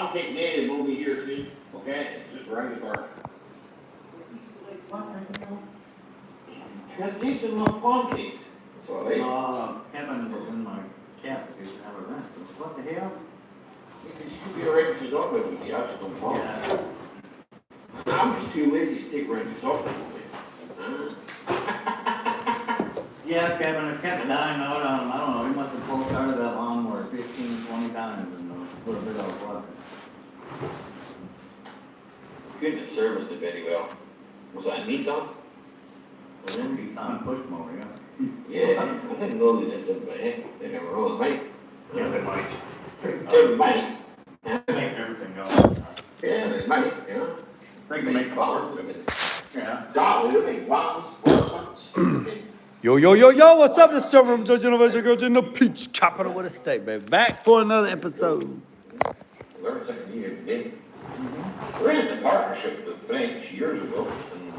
pancake day will be here soon, okay? It's just right apart. Just eat some more pancakes. That's all right. Kevin was in my camp, he used to have a rent. What the hell? You should be wrenches off it with you, I just don't want. Yeah. I'm just too lazy to take wrenches off it with me. Yeah, Kevin, it kept dying out on him. I don't know, he must have pulled out of that lawnmower 15, 20 times and put a bit of water. Couldn't have serviced it very well. Was that a Nissan? He's on push mower, yeah. Yeah, I didn't know they did that, but hey, they never roll it, right? Yeah, they might. They might. Make everything go. Yeah, they might, you know. They can make bombs. Yeah. Dolly, they make bombs, Yo, what's up? This is Trevor from Judge Innovation Garage in the Peach Capital of the state, baby. Back for another episode. Learn something new every day. We had a partnership with French years ago.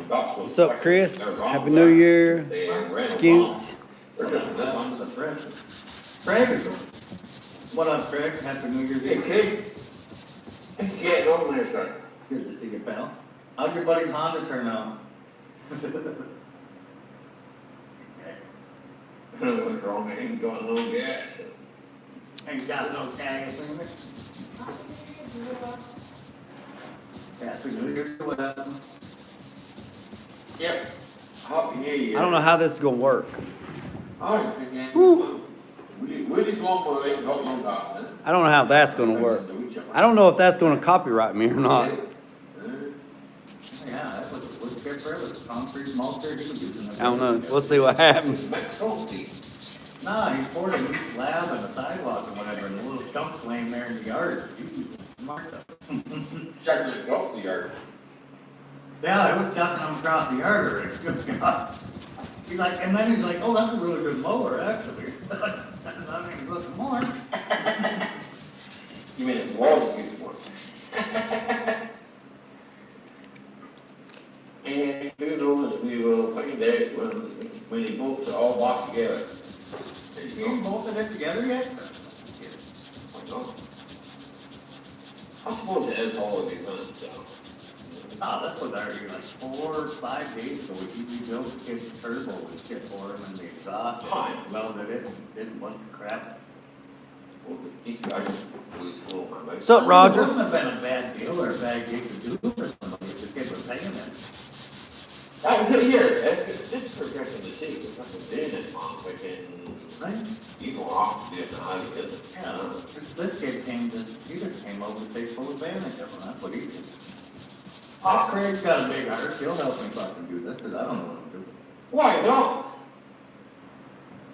What's up, Chris? Happy New Year. Scoot. They're just this That's a Fred. Craig, what up, Craig? Happy New Year's Hey, Eve. kid. Hey, kid, over there, son. Good to see you, pal. How'd your buddy's Honda turn out? I don't know what's wrong, I ain't got no gas. Ain't got no gas in it? Happy New Year, what happened? Yep. Happy New Year. I don't know how this is going to work. Oh, yeah. Woo. Where's lawnmower ain't got no gas in it? I don't know how that's going to work. I don't know if that's going to copyright me or not. Yeah, that was good for it, was concrete mulcher, he was using it. I don't know. We'll see what happens. Mexico tea. No, he poured a new slab on the sidewalk or whatever, and the little stumps laying there in the yard. Martha. Checking it across the yard. Yeah, I was chucking them across the yard already. Good God. He's like, and then he's like, oh, that's a really good mower, actually. I mean, look more. You mean it was before? And who knows, we will find out when the bolts are all locked together. You bolted it together yet? I know. I suppose it is holidays on it, so. Oh, that was already like 4 or 5 days ago. We rebuilt the kid's turbo with shit for him and the exhaust. Welded it and did a bunch of crap. Well, the guys really full of my mouth. What's up, Roger? It wouldn't have been a bad deal or a bad gig to do for somebody if the kid was paying it. Here, this progression to see, it's not doing it, Mom, we can, Right? people off to do it now, because, Yeah, this kid he just came over to take full advantage of him, that's what he did. Ah. Craig's got a big heart, he'll help me fucking do this, cause I don't know what to do. why not?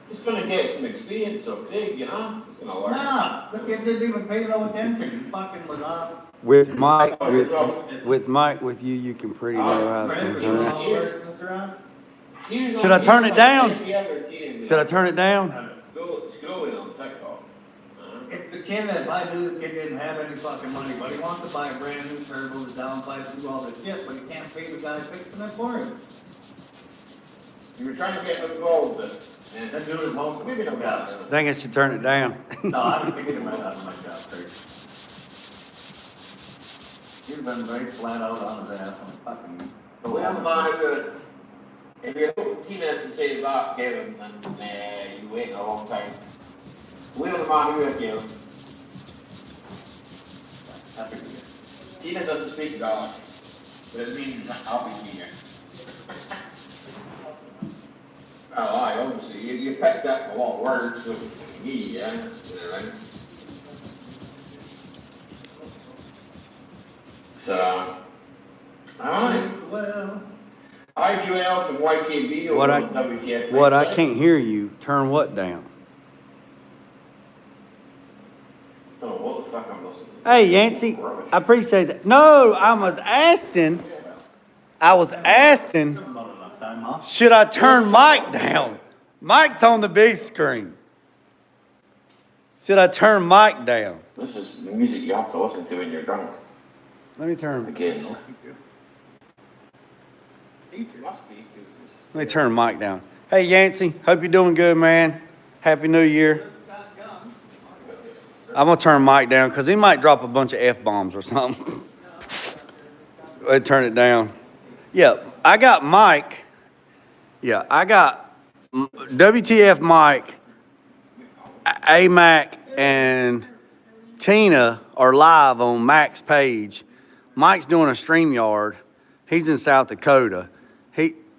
He's gonna get some experience so big, you know, he's gonna learn. Nah, the kid didn't even pay no attention, he fucking was off. With Mike, with you, you can pretty know how it's going to turn out. Should I turn it down? Should I turn it down? Screw it on TikTok. If the kid, if I knew the kid didn't have any fucking money, but he wants to buy a brand new turbo, the downpipe, do all this shit, but he can't pay the guy fixing it for him. You were trying to get involved with it. That dude is home, maybe no doubt. I think I should turn it down. No, I would kick him out of my job, Craig. You've been very flat out on his ass on fucking. Well, my, if you're looking keen enough to say about Kevin, and you wait a long time. We don't mind who it is. Happy to get. Tina doesn't speak God, but it means I'll be Tina. Oh, I obviously, you picked up a lot of words with me, yeah, you know, right? So, alright. Well. Hi, Joel from YKB over What on WTF. What I can't hear you, turn what down? Oh, what the fuck I'm listening to? Hey, Yancey, I appreciate that. No, I was asking, should I turn Mike down? Mike's on the big screen. Should I turn Mike down? This is the music you have to listen to when you're drunk. Let me turn. I guess. Let me turn Mike down. Hey, Yancey, hope you're doing good, man. Happy New Year. I'm gonna turn Mike down because he might drop a bunch of F-bombs or something. Let's turn it down. Yeah, I got Mike. Yeah, I got WTF Mike, A-Mac, and Tina are live on Mac's page. Mike's doing a StreamYard. He's in South Dakota.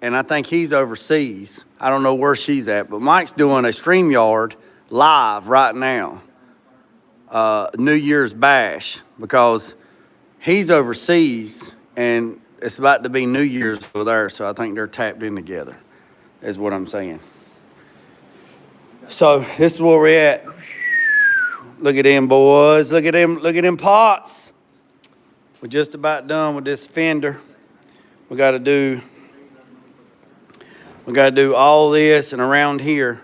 And I think he's overseas. I don't know where she's at, but Mike's doing a StreamYard live right now. New Year's bash, because he's overseas and it's about to be New Year's over there, so I think they're tapped in together, is what I'm saying. So this is where we're at. Look at them boys, look at them pots. We're just about done with this fender. We gotta do all this and around here,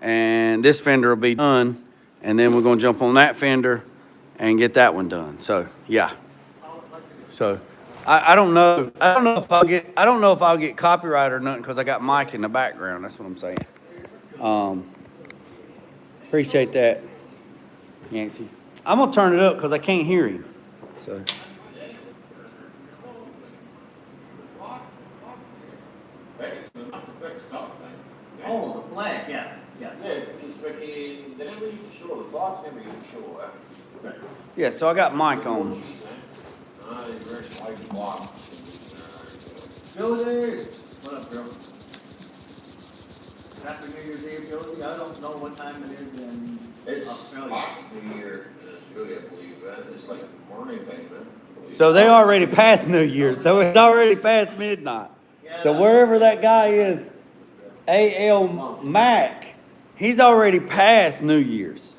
and this fender will be done, and then we're gonna jump on that fender and get that one done. So yeah. So I don't know if I'll get copyright or nothing because I got Mike in the background. That's what I'm saying. Appreciate that, Yancy. I'm gonna turn it up because I can't hear him. So. Oh, the flag, yeah. Yeah, it's freaking, they never used to show, the clock's never used to show, Right. Yeah, so I got Mike on. There's like block. Jody! What up, girl? Happy New Year's Eve, Jody. I don't know what time it is in It's Australia. last New Year in Australia, I believe, it's like morning thing, man. So they already passed New Year's, so it's already past midnight. So wherever that guy is, A.L. Mac, he's already past New Year's.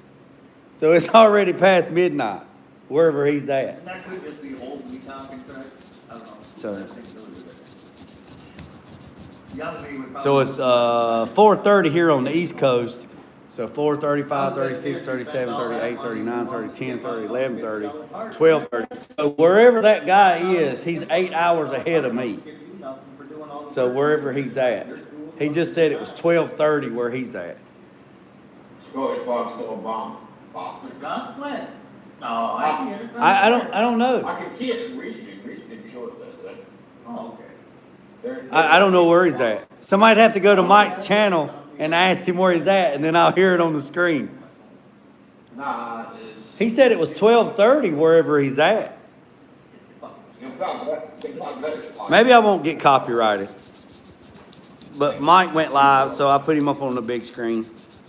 So it's already past midnight, wherever he's at. And that could just be old we talking, correct? I don't know. So- I think those are the- Young me would So probably- it's 4:30 here on the East Coast. So 4:30, 5, 36, 37, 38, 39, 30, 10, 30, 11, 30, 12, 30. So wherever that guy is, he's 8 hours ahead of me. So wherever he's at. He just said it was 12:30 where he's at. Scottish Bob's still bomb, Boston. Not Flint. No, I see it. I don't know. I can see it in Restream, Restream show it does, right? Oh, okay. I don't know where he's at. Somebody'd have to go to Mike's channel and ask him where he's at, and then I'll hear it on the screen. Nah, it's. He said it was 12:30 wherever he's at. Maybe I won't get copyrighted. But Mike went live, so I put him up on the big screen.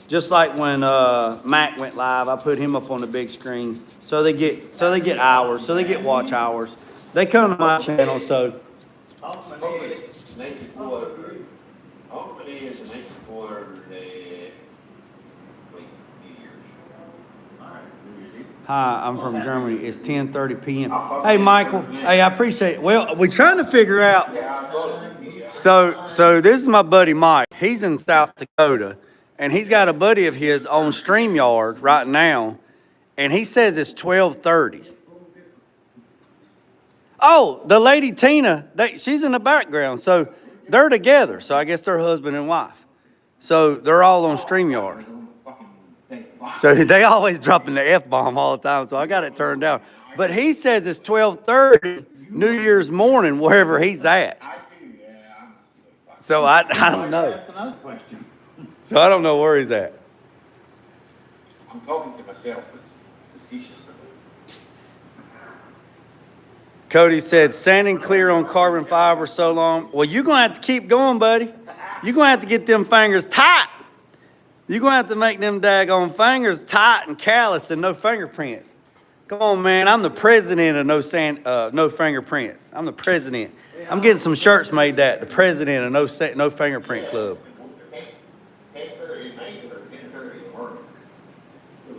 Just like when Mac went live, I put him up on the big screen. So they get hours, so they get watch hours. They come to my channel, so Hopefully, night before, hopefully it's the night before the, like, New Year's. Alright, New Year's Eve. hi, I'm from Germany. It's 10:30 p.m. Hey, Michael. Hey, I appreciate it. Well, we're trying to figure out. Yeah, I thought it would be, So this is my buddy Mike. He's in South Dakota, and he's got a buddy of his on StreamYard right now, and he says it's 12:30. Oh, the lady Tina, she's in the background, so they're together. So I guess they're husband and wife. So they're all on StreamYard. So they always dropping the F-bomb all the time, so I got it turned down. But he says it's 12:30 New Year's morning wherever he's at. I do, yeah. So I don't know. Ask another question. So I don't know where he's at. I'm talking to myself, it's facetious. Cody said, sanding clear on carbon fiber so long. Well, you're going to have to keep going, buddy. You're going to have to get them fingers tight. You're going to have to make them daggone fingers tight and calloused and no fingerprints. Come on, man. I'm the president of no fingerprints. I'm the president. I'm getting some shirts made that. The president of no fingerprint club. 10:30 at night or 10:30 in the morning? In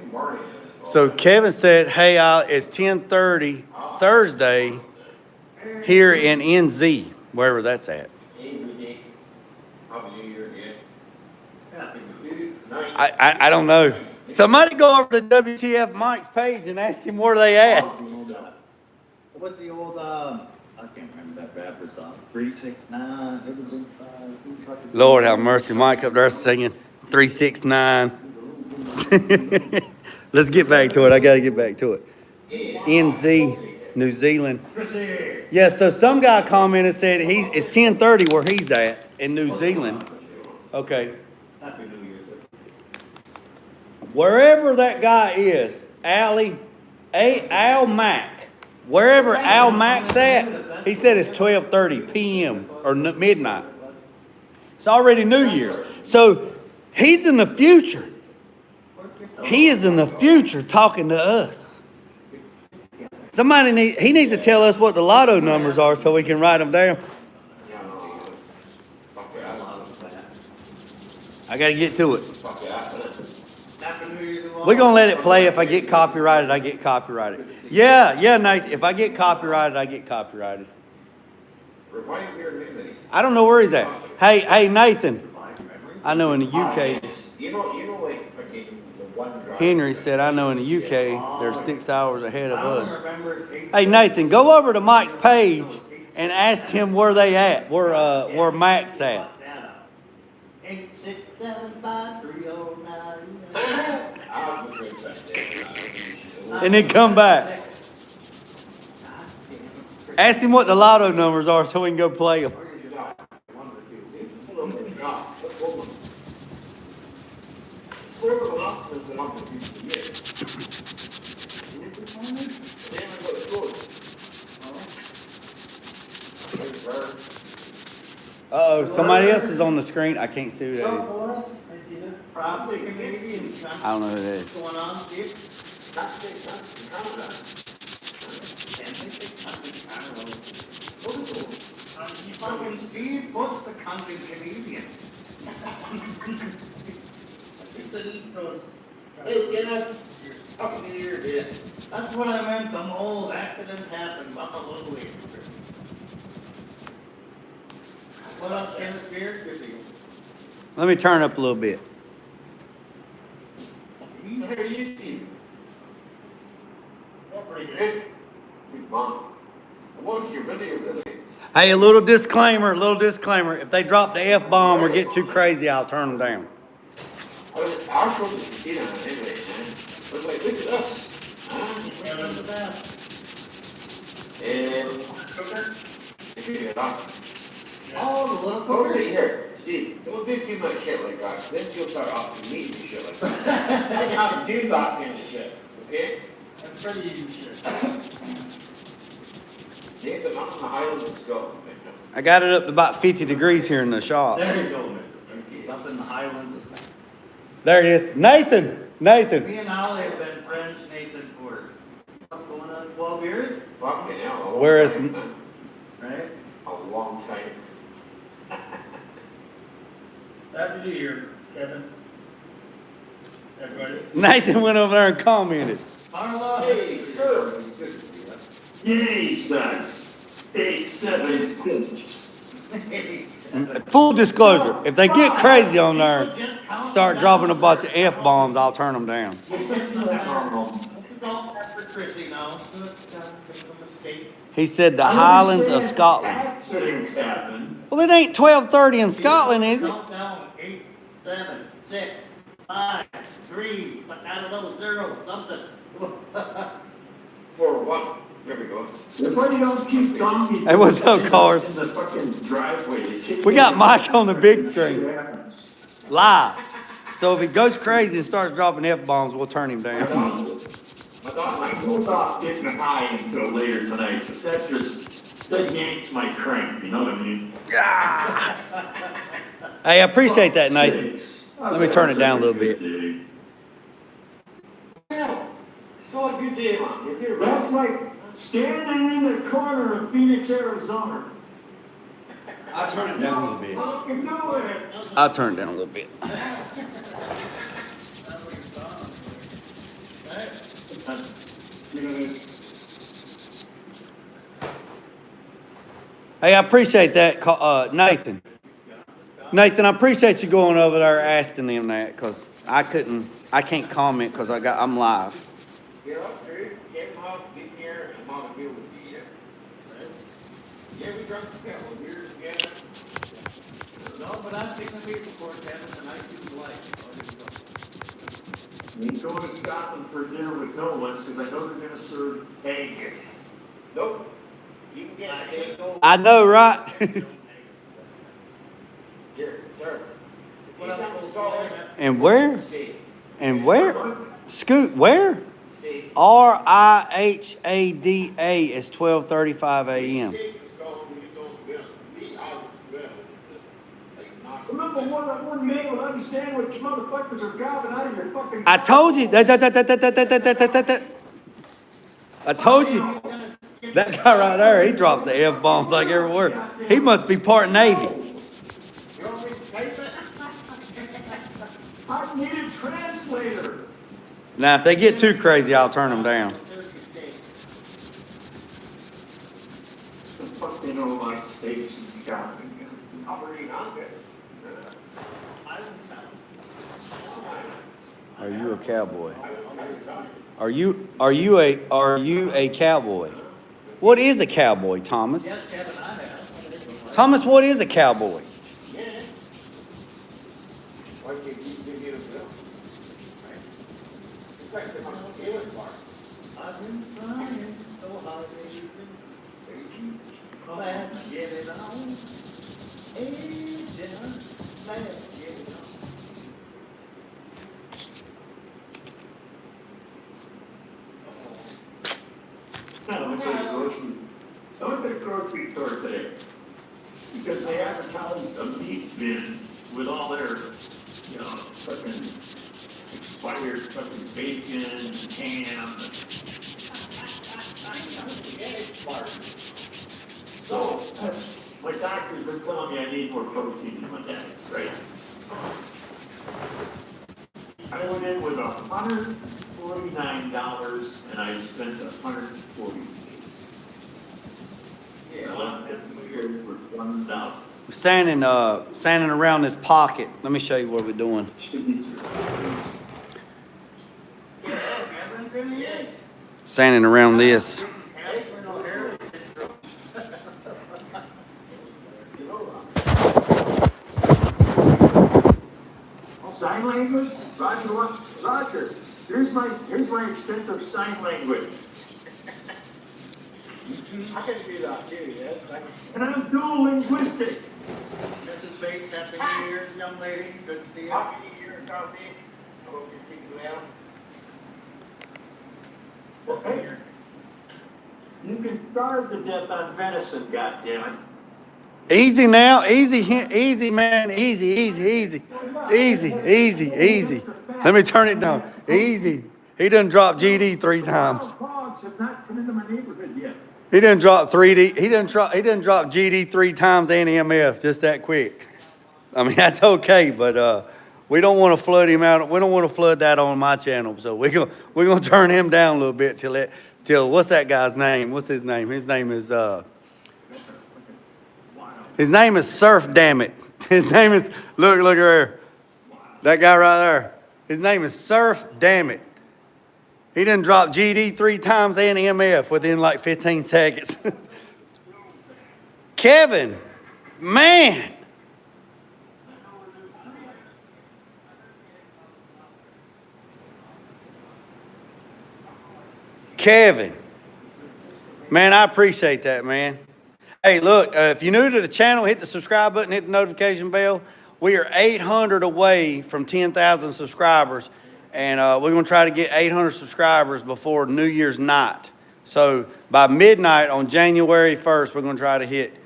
the morning. So Kevin said, hey, it's 10:30 Thursday here in NZ, wherever that's at. I don't know. Somebody go over to WTF Mike's page and ask him where they at. What's the old, I can't remember that rapper song, 369, Lord have mercy, Mike up there singing 369. Let's get back to it. I gotta get back to it. Yeah. NZ, New Zealand. Chrissy. Yeah, so some guy commented said it's 10:30 where he's at in New Zealand. Okay. Happy New Year. Wherever that guy is, Al Mac, wherever Al Mac's at, he said it's 12:30 p.m. or midnight. It's already New Year's. So he's in the future. He is in the future talking to us. He needs to tell us what the lotto numbers are so we can write them down. I gotta get to it. We're gonna let it play. If I get copyrighted, I get copyrighted. Yeah, Nathan. If I get copyrighted, I get copyrighted. I don't know where he's at. Hey, Nathan. I know in the UK. You know, like fucking the one drive. Henry said, I know in the UK, they're 6 hours ahead of us. Hey, Nathan, go over to Mike's page and ask him where they at, where Mac's at. 8675309. And then come back. Ask him what the lotto numbers are so we can go play them. Uh-oh, somebody else is on the screen. I can't see who that is. Probably Canadian. I don't know who that is. What's going on, Steve? Fucking Steve, what's the country Canadian? It's the East Coast. Hey, get us up in here, dude. That's what I meant, I'm old, accidents happen, Buffalo Little League. What else, Dennis Beard, good to you? Let me turn up a little bit. He's here, you see. Pretty good. Good. Good mom. What's your video, Billy? Hey, a little disclaimer. If they drop the F-bomb or get too crazy, I'll turn them down. Our shoulders can see on it anyway, man. But like, look at us. Huh? And Oh, the little over cooker? here, Steve, don't do too much shit like that. Then she'll start offering me and shit like that. That's how to do that kind of shit, okay? That's pretty easy shit. Nathan, I'm on the Highlands of Scotland, man. I got it up to about 50 degrees here in the shop. There you go, Mister. Up in the Highlands. There it is. Nathan. Me and Holly have been friends, Nathan, for going on 12 years, Fucking hell. a long Where is- time, man. right? A long time. Happy New Year, Kevin. Everybody. Nathan went over there and commented. Carla? Hey, sir. Jesus, 876. Full disclosure, if they get crazy on there, start dropping a bunch of F-bombs, I'll turn them down. Don't after Chrissy now. He said the Highlands of Scotland. Accidents happen. Well, it ain't 12:30 in Scotland, is it? Count down, 8, 7, 6, 5, 3, I don't know, 0, something. For what? There we go. That's why you don't keep donkeys. Hey, what's up, cars? In the fucking driveway. You kick We got them. Mike on the big screen, Shit happens. live. So if he goes crazy and starts dropping F-bombs, we'll turn him down. I hold off getting high until later tonight, but that yanks my crank, you know what I mean? Hey, I appreciate that, Nathan. Sakes. Let me turn it down a little bit. Day. Hell, still a good day, man. You're here, That's like standing in the corner of Phoenix, Arizona. I'll turn it down a little bit. Fucking do it. I'll turn it down a little bit. Hey, I appreciate that, Nathan. Nathan, I appreciate you going over there asking them that, because I can't comment because I'm live. Yeah, that's true. Get him out, get here, and I'm on a deal with you, yeah. Right? Yeah, we drank a couple of beers together. No, but I'm taking a beer before 10 tonight, you like. ain't going to Scotland for dinner with no one, because I know they're gonna serve Angus. Nope. You can get steak. I know, right? Here, sir. What other You goes call on it that? And where? steak. And where? Scoot, where? Steak. RIHADA is 12:35 a.m. Steak is called when you don't grill. We always grill. Like, not. Remember, one man will understand what you motherfuckers are gobbling out of your fucking. I told you. I told you. That guy right there, he drops the F-bombs like every word. He must be part Navy. You want me to taste it? I need a translator. Now, if they get too crazy, I'll turn them down. The fuck they know about steaks in Scotland? I'll bring Angus. Are you a cowboy? I will tell you. Are you a cowboy? What is a cowboy, Thomas? Yes, Kevin, I have. Thomas, what is a cowboy? Yeah. Why can't you give me a bill? It's like the English part. I've been trying so hard, baby. Let's get it on. Hey, dinner. Let's get it on. I went to the grocery store today, because they advertised a meat bin with all their, fucking expired fucking bacon, ham. So, my doctor's been telling me I need more protein in my diet, right? I went in with $149 and I spent $140. $1. Standing around this pocket. Let me show you what we're doing. Standing around this. Sign language? Roger, here's my extensive sign language. I can do that too, yes. And I'm dual linguistic. Mrs. Bates, happy New Year, young lady, good to see you. Happy New Year, Coffee. I hope you're keeping well. Well, hey, you can starve to death on venison, goddammit. Easy now, easy, man, easy. Let me turn it down. Easy. He done dropped GD 3 times. Hogs have not come into my neighborhood yet. He done dropped 3D. He done drop GD 3 times and MF just that quick. I mean, that's okay, but we don't want to flood him out. We don't want to flood that on my channel. So we're gonna turn him down a little bit till what's that guy's name? What's his name? His name is Surf, damn it. His name is, look here. That guy right there. His name is Surf, damn it. He done dropped GD 3 times and MF within like 15 seconds. Kevin, man. Kevin. Man, I appreciate that, man. Hey, look, if you're new to the channel, hit the subscribe button, hit the notification bell. We are 800 away from 10,000 subscribers, and we're going to try to get 800 subscribers before New Year's night. So by midnight on January 1st, we're going to try to hit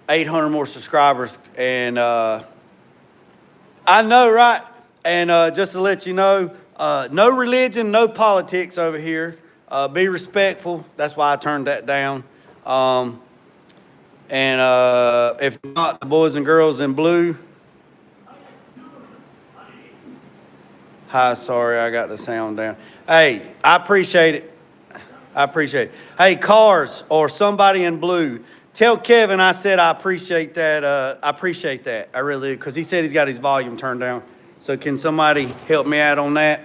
800 more subscribers. And I know, right? And just to let you know, no religion, no politics over here. Be respectful. That's why I turned that down. And if not, the boys and girls in blue. Hi, sorry, I got the sound down. Hey, I appreciate it. Hey, cars or somebody in blue, tell Kevin I said I appreciate that. I really do, because he said he's got his volume turned down. So can somebody help me out on that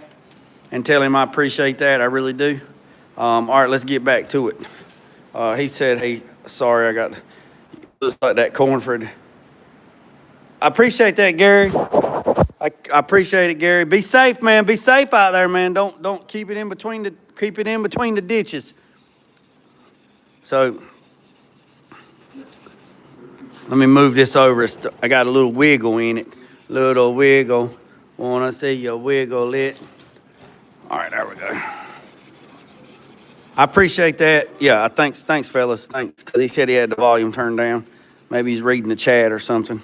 and tell him I appreciate that? I really do. All right, let's get back to it. He said, hey, sorry, I got... Looks like that Cornford. I appreciate that, Gary. I appreciate it, Gary. Be safe, man. Be safe out there, man. Don't keep it in between the ditches. So let me move this over. I got a little wiggle in it. Little wiggle. Wanna see you wiggle it. All right, there we go. I appreciate that. Yeah, thanks, fellas. Thanks, because he said he had the volume turned down. Maybe he's reading the chat or something.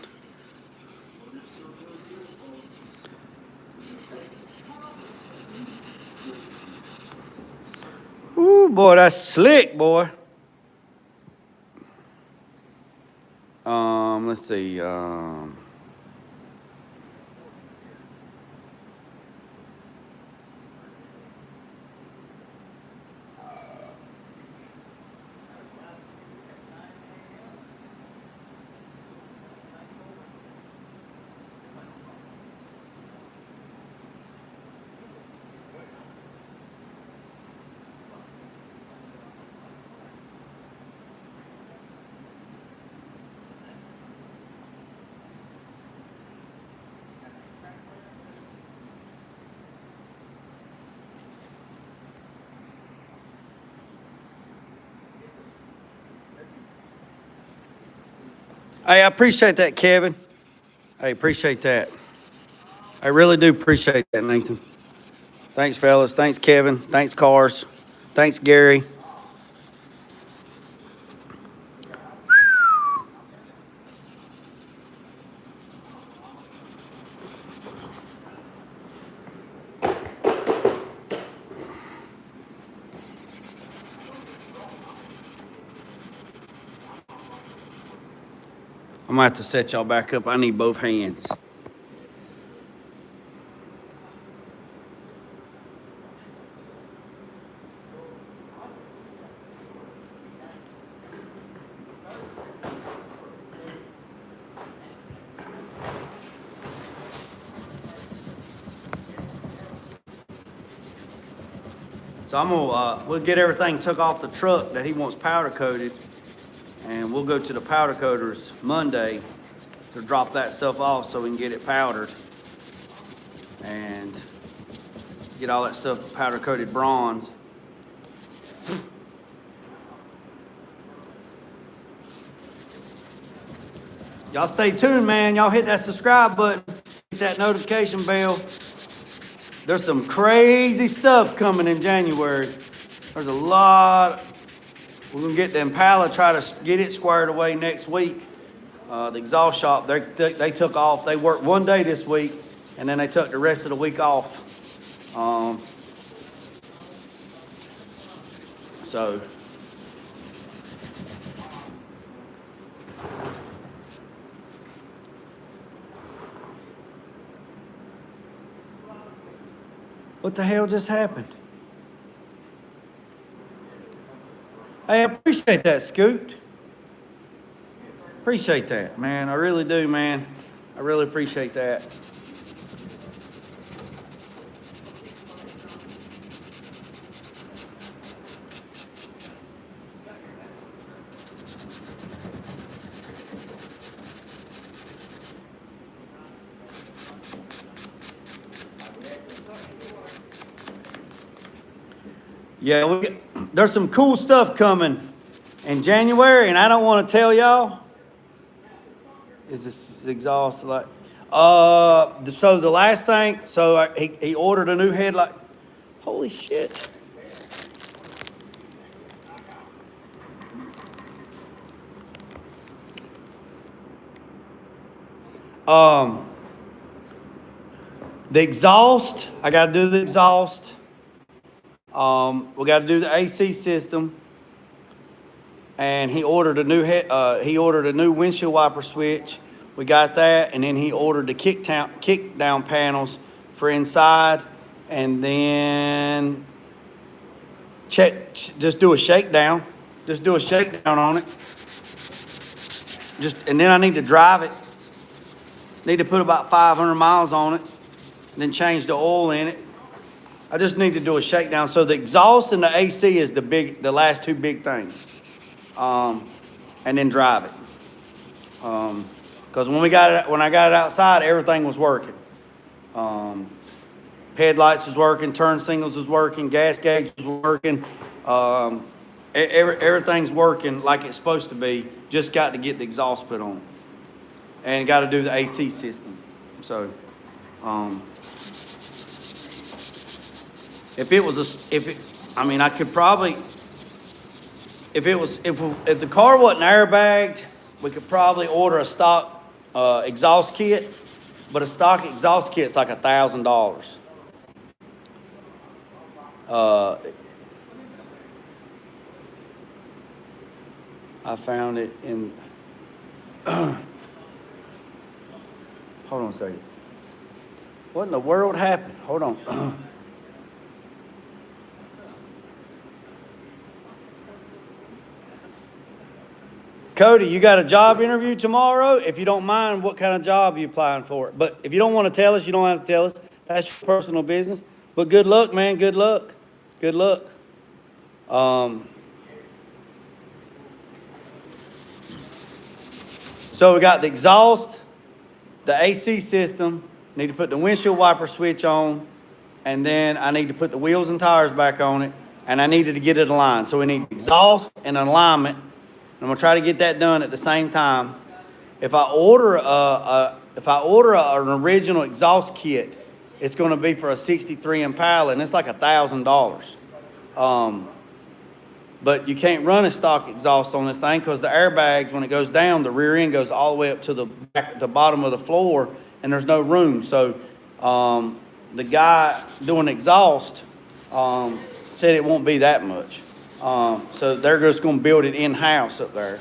Ooh, boy, that's slick, boy. Let's see. Hey, I appreciate that, Kevin. I appreciate that. I really do appreciate that, Nathan. Thanks, fellas. Thanks, Kevin. Thanks, Cars. Thanks, Gary. I'm gonna have to set y'all back up. I need both hands. So we'll get everything took off the truck that he wants powder coated, and we'll go to the powder coaters Monday to drop that stuff off so we can get it powdered and get all that stuff powder coated bronze. Y'all stay tuned, man. Y'all hit that subscribe button, hit that notification bell. There's some crazy stuff coming in January. There's a lot. We're gonna get the Impala, try to get it squared away next week. The exhaust shop, they took off. They worked one day this week, and then they took the rest of the week off. So. What the hell just happened? Hey, I appreciate that, Scoot. Appreciate that, man. I really do, man. I really appreciate that. Yeah, there's some cool stuff coming in January, and I don't want to tell y'all. Is this exhaust like? So the last thing, he ordered a new headlight. Holy shit! The exhaust. I got to do the exhaust. We got to do the AC system, and he ordered a new windshield wiper switch. We got that, and then he ordered the kick down panels for inside, and then just do a shakedown. Just do a shakedown on it. And then I need to drive it. Need to put about 500 miles on it, and then change the oil in it. I just need to do a shakedown. So the exhaust and the AC is the last two big things. And then drive it. Because when I got it outside, everything was working. Headlights was working, turn signals was working, gas gauge was working. Everything's working like it's supposed to be. Just got to get the exhaust put on, and got to do the AC system. So, I could probably, if the car wasn't airbagged, we could probably order a stock exhaust kit, but a stock exhaust kit's like $1,000. I found it in. Hold on a second. What in the world happened? Hold on. Cody, you got a job interview tomorrow? If you don't mind, what kind of job are you applying for? But if you don't want to tell us, you don't have to tell us. That's your personal business. But good luck, man. Good luck. Good luck. So we got the exhaust, the AC system, need to put the windshield wiper switch on, and then I need to put the wheels and tires back on it, and I needed to get it aligned. So we need exhaust and alignment. I'm gonna try to get that done at the same time. If I order an original exhaust kit, it's gonna be for a 63 Impala, and it's like $1,000. But you can't run a stock exhaust on this thing because the airbags, when it goes down, the rear end goes all the way up to the bottom of the floor, and there's no room. So the guy doing exhaust said it won't be that much. So they're just going to build it in-house up there,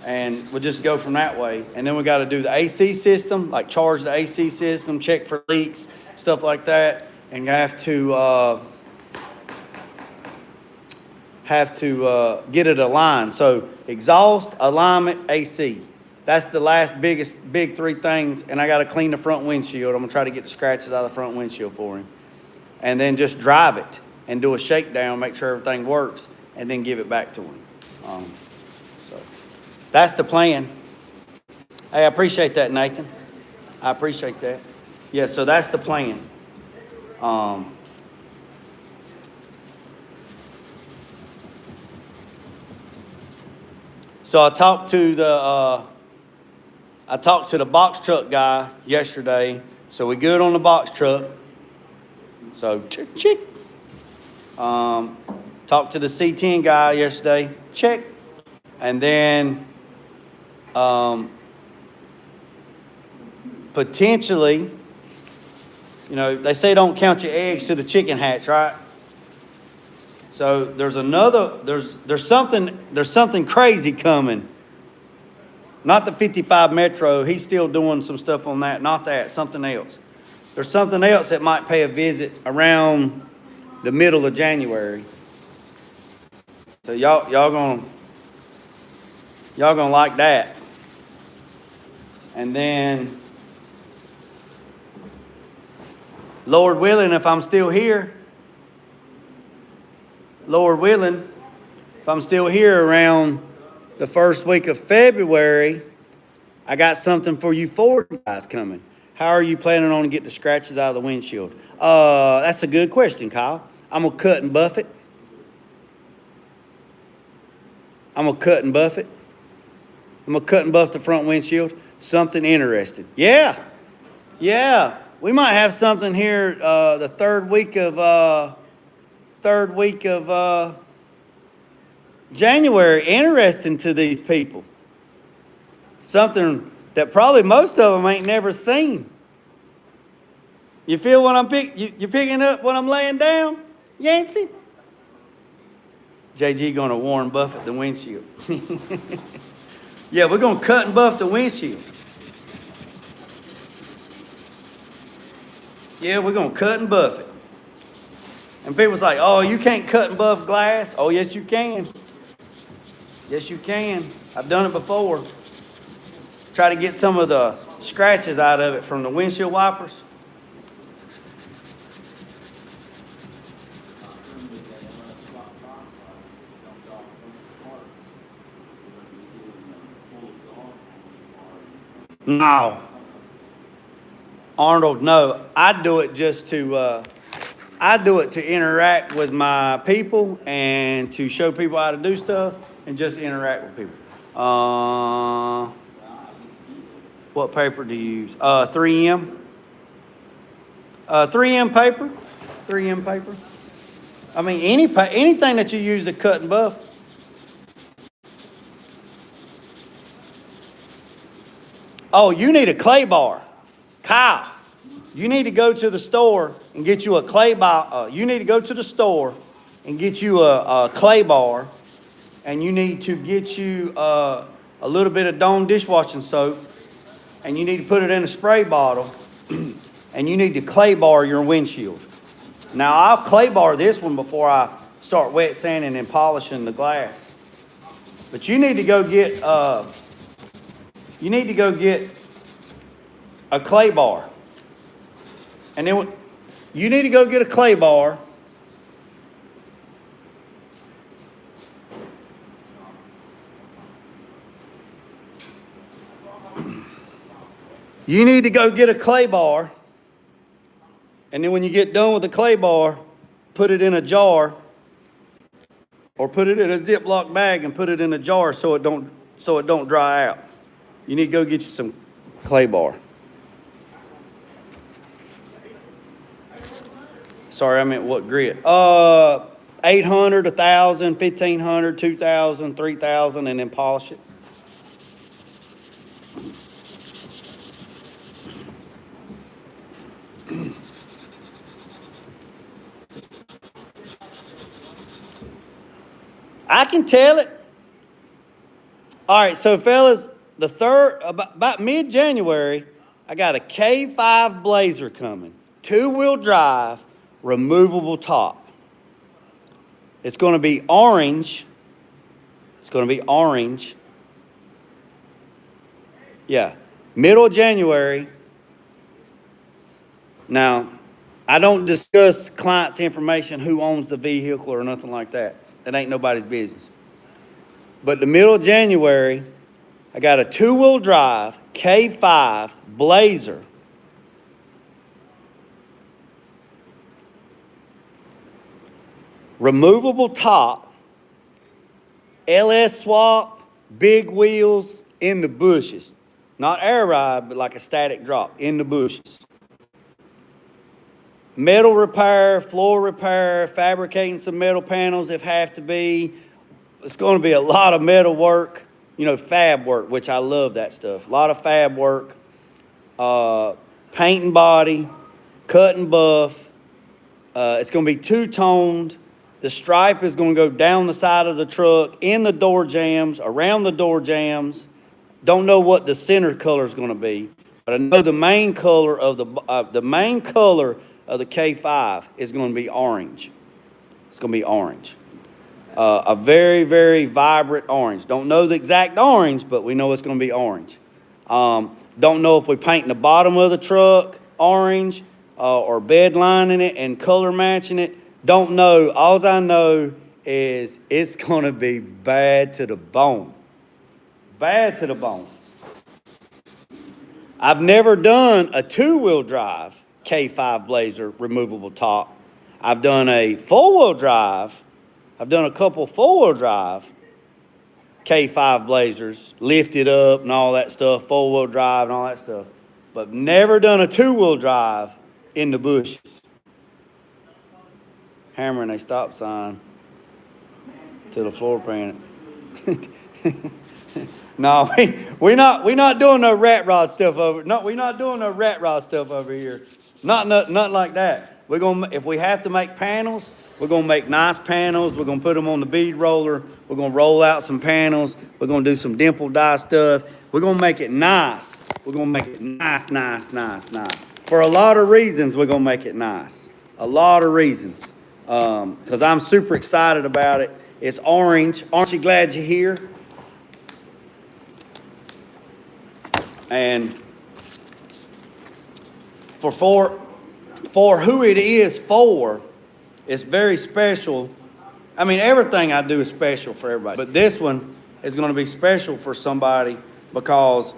and we'll just go from that way. And then we got to do the AC system, like charge the AC system, check for leaks, stuff like that, and you have to get it aligned. So exhaust, alignment, AC. That's the last big three things. And I got to clean the front windshield. I'm going to try to get the scratches out of the front windshield for him. And then just drive it and do a shakedown, make sure everything works, and then give it back to him. So that's the plan. Hey, I appreciate that, Nathan. I appreciate that. Yeah, so that's the plan. So I talked to the box truck guy yesterday. So we good on the box truck. So check. Talked to the C10 guy yesterday. Check. And then potentially, they say don't count your eggs to the chicken hatch, right? So there's something crazy coming. Not the 55 Metro. He's still doing some stuff on that. Not that. Something else. There's something else that might pay a visit around the middle of January. So y'all gonna like that. And then, Lord willing, if I'm still here. Lord willing, if I'm still here around the first week of February, I got something for you Ford guys coming. How are you planning on getting the scratches out of the windshield? That's a good question, Kyle. I'm going to cut and buff it. I'm going to cut and buff the front windshield. Something interesting. Yeah. We might have something here the third week of January, interesting to these people. Something that probably most of them ain't never seen. You feel what I'm you picking up what I'm laying down, Yancey? JG gonna Warren Buffett the windshield. Yeah, we're gonna cut and buff the windshield. Yeah, we're gonna cut and buff it. And people's like, oh, you can't cut and buff glass. Oh, yes, you can. Yes, you can. I've done it before. Try to get some of the scratches out of it from the windshield wipers. No. Arnold, no, I do it just to, I do it to interact with my people and to show people how to do stuff and just interact with people. What paper do you use? 3M. 3M paper. 3M paper. I mean, anything that you use to cut and buff. Oh, you need a clay bar. Kyle, you need to go to the store and get you a clay bar. You need to go to the store and get you a clay bar. And you need to get you a little bit of Dawn dishwashing soap. And you need to put it in a spray bottle. And you need to clay bar your windshield. Now, I'll clay bar this one before I start wet sanding and polishing the glass. But you need to go get a clay bar. And then you need to go get a clay bar. You need to go get a clay bar. And then when you get done with the clay bar, put it in a jar or put it in a Ziploc bag and put it in a jar so it don't dry out. You need to go get you some clay bar. Sorry, I meant what grit? 800, 1,000, 1,500, 2,000, 3,000, and then polish it. I can tell it. All right, so fellas, about mid-January, I got a K5 Blazer coming. 2-wheel drive, removable top. It's going to be orange. It's going to be orange. Yeah, middle of January. Now, I don't discuss clients' information, who owns the vehicle or nothing like that. That ain't nobody's business. But the middle of January, I got a 2-wheel drive K5 Blazer. Removable top, LS swap, big wheels, in the bushes. Not air ride, but like a static drop, in the bushes. Metal repair, floor repair, fabricating some metal panels if have to be. It's going to be a lot of metal work, fab work, which I love that stuff. A lot of fab work, paint and body, cut and buff. It's going to be two-toned. The stripe is going to go down the side of the truck, in the door jambs, around the door jambs. Don't know what the center color is going to be, but I know the main color of the K5 is going to be orange. It's going to be orange. A very, very vibrant orange. Don't know the exact orange, but we know it's going to be orange. Don't know if we're painting the bottom of the truck orange or bed lining it and color matching it. Don't know. All I know is it's going to be bad to the bone. Bad to the bone. I've never done a 2-wheel drive K5 Blazer removable top. I've done a 4-wheel drive. I've done a couple 4-wheel drive K5 Blazers, lifted up and all that stuff, 4-wheel drive and all that stuff. But never done a 2-wheel drive in the bushes. Hammering a stop sign to the floor pan. No, we're not doing no rat rod stuff over. No, we're not doing no rat rod stuff over here. Nothing like that. If we have to make panels, we're gonna make nice panels. We're gonna put them on the bead roller. We're gonna roll out some panels. We're gonna do some dimple dye stuff. We're gonna make it nice. We're gonna make it nice. For a lot of reasons, we're gonna make it nice. A lot of reasons. Because I'm super excited about it. It's orange. Aren't you glad you're here? And for who it is for, it's very special. I mean, everything I do is special for everybody. But this one is going to be special for somebody because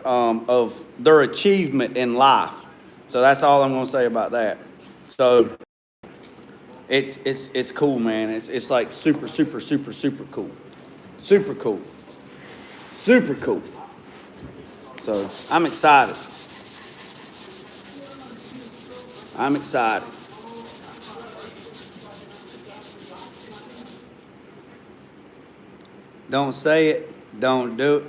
of their achievement in life. So that's all I'm gonna say about that. So it's cool, man. It's like super cool. Super cool. Super cool. So I'm excited. I'm excited. Don't say it, don't do it.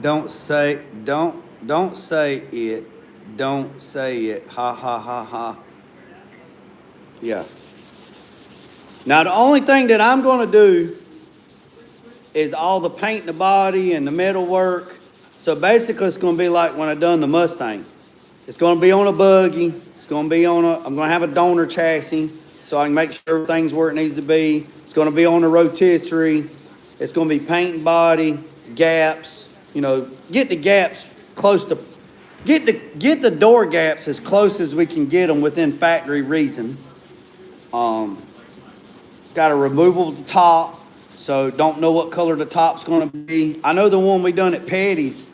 Don't say it. Don't say it. Ha ha ha ha. Yeah. Now the only thing that I'm gonna do is all the paint in the body and the metal work. So basically it's gonna be like when I done the Mustang. It's gonna be on a buggy. It's gonna be on I'm gonna have a donor chassis so I can make sure everything's where it needs to be. It's gonna be on a rotisserie. It's gonna be paint and body, gaps. You know, get the gaps close to, get the door gaps as close as we can get them within factory reason. Got a removable top, so don't know what color the top's gonna be. I know the one we done at Petty's,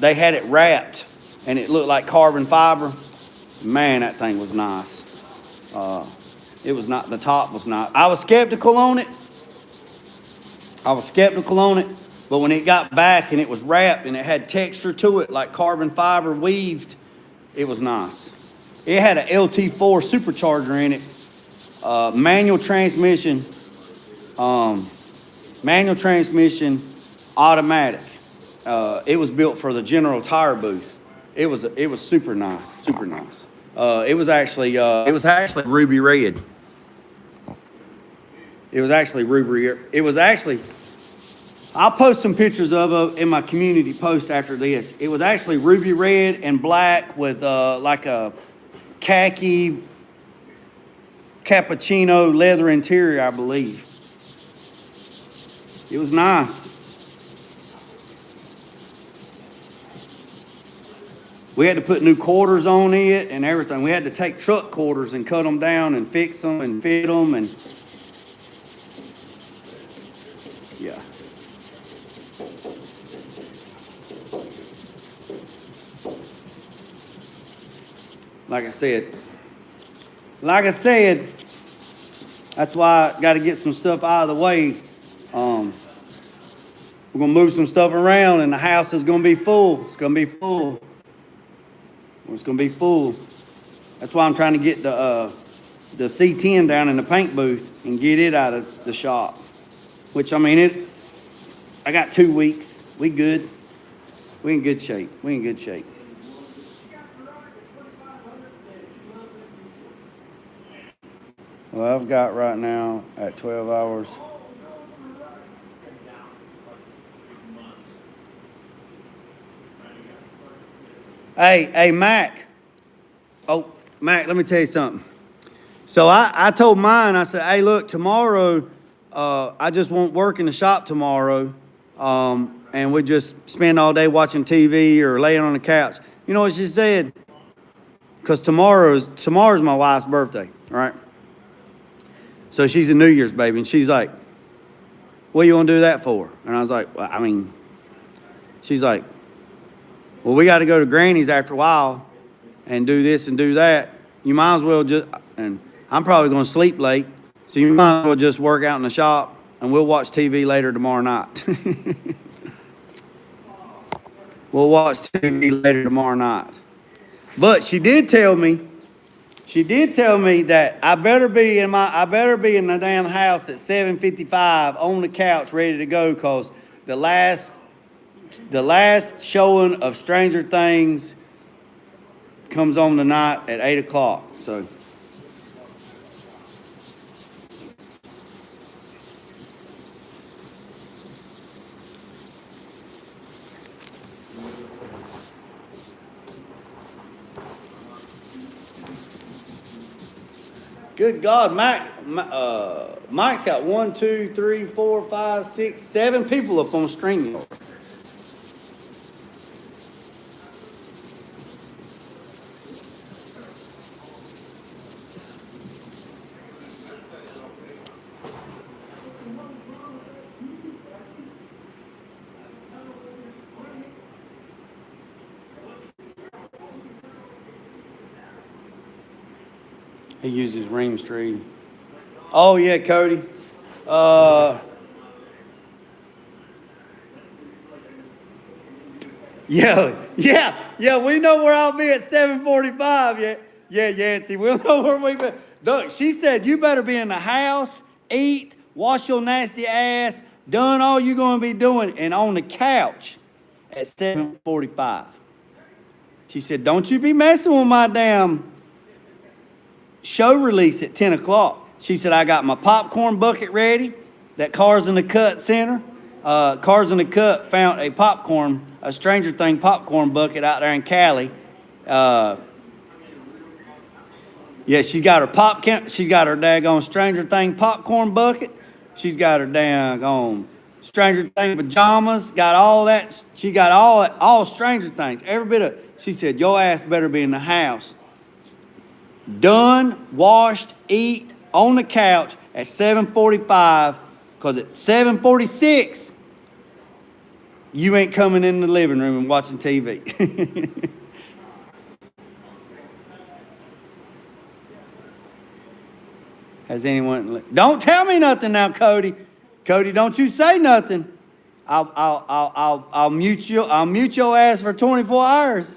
they had it wrapped and it looked like carbon fiber. Man, that thing was nice. It was not, the top was not. I was skeptical on it. But when it got back and it was wrapped and it had texture to it, like carbon fiber weaved, it was nice. It had an LT4 supercharger in it, manual transmission, automatic. It was built for the General Tire booth. It was super nice, super nice. It was actually ruby red. I'll post some pictures of it in my community post after this. It was actually ruby red and black with like a khaki cappuccino leather interior, I believe. It was nice. We had to put new quarters on it and everything. We had to take truck quarters and cut them down and fix them and fit them and yeah. Like I said, that's why I got to get some stuff out of the way. We're going to move some stuff around and the house is going to be full. It's going to be full. That's why I'm trying to get the C10 down in the paint booth and get it out of the shop. Which, I mean, I got 2 weeks. We good. We in good shape. Well, I've got right now at 12 hours. Hey, Mac. Oh, Mac, let me tell you something. So I told mine, I said, hey, look, tomorrow, I just won't work in the shop tomorrow. And we just spend all day watching TV or laying on the couch. You know what she said? Because tomorrow's my wife's birthday, right? So she's a New Year's baby, and she's like, what you want to do that for? And I was like, well, I mean, she's like, well, we got to go to Granny's after a while and do this and do that. You might as well just, and I'm probably going to sleep late, so you might as well just work out in the shop, and we'll watch TV later tomorrow night. We'll watch TV later tomorrow night. But she did tell me that I better be in the damn house at 7:55 on the couch ready to go, cause the last showing of Stranger Things comes on tonight at 8 o'clock. So good God, Mike's got 1, 2, 3, 4, 5, 6, 7 people up on StreamYard. He uses Ream Street. Oh yeah, Cody. Yeah. We know where I'll be at 7:45. Yeah, Yancy. We'll know where we be. Look, she said you better be in the house, eat, wash your nasty ass, done all you're gonna be doing, and on the couch at 7:45. She said, don't you be messing with my damn show release at 10 o'clock. She said, I got my popcorn bucket ready. That Cars in the Cut Center. Cars in the Cut found a Stranger Thing popcorn bucket out there in Cali. Yeah, she got her daggone Stranger Thing popcorn bucket. She's got her daggone Stranger Thing pajamas. Got all that. She got all Stranger Things. Every bit of. She said, your ass better be in the house. Done, washed, eat, on the couch at 7:45, because at 7:46, you ain't coming in the living room and watching TV. Has anyone? Don't tell me nothing now, Cody. Cody, don't you say nothing. I'll mute you. I'll mute your ass for 24 hours.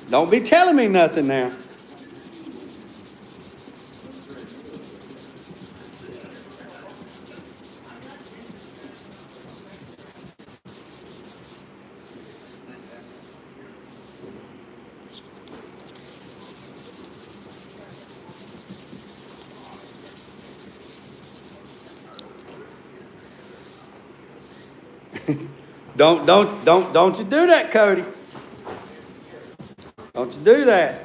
Don't be telling me nothing now. Don't you do that, Cody. Don't you do that.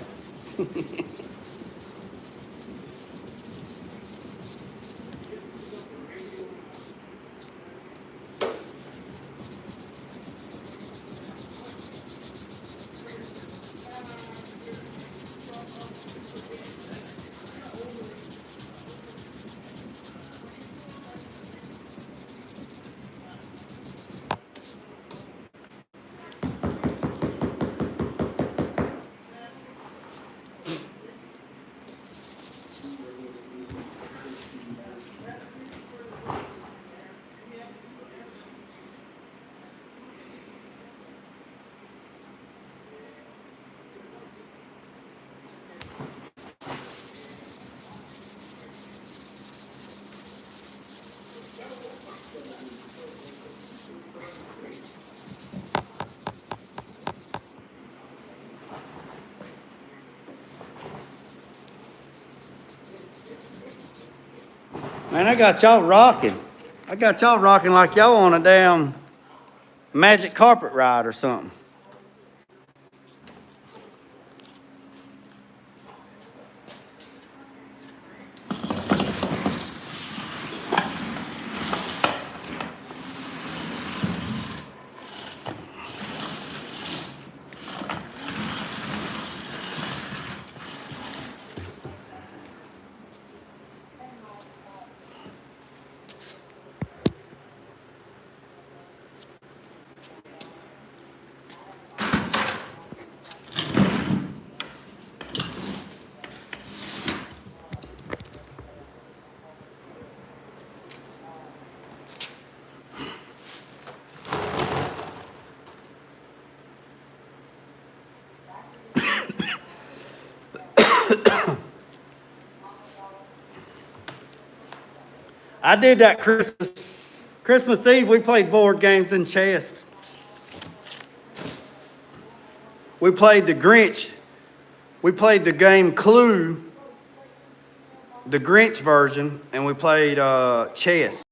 Man, I got y'all rocking. I got y'all rocking like y'all on a damn magic carpet ride or something. I did that Christmas Eve. We played board games and chess. We played the Grinch. We played the game Clue, the Grinch version, and we played chess.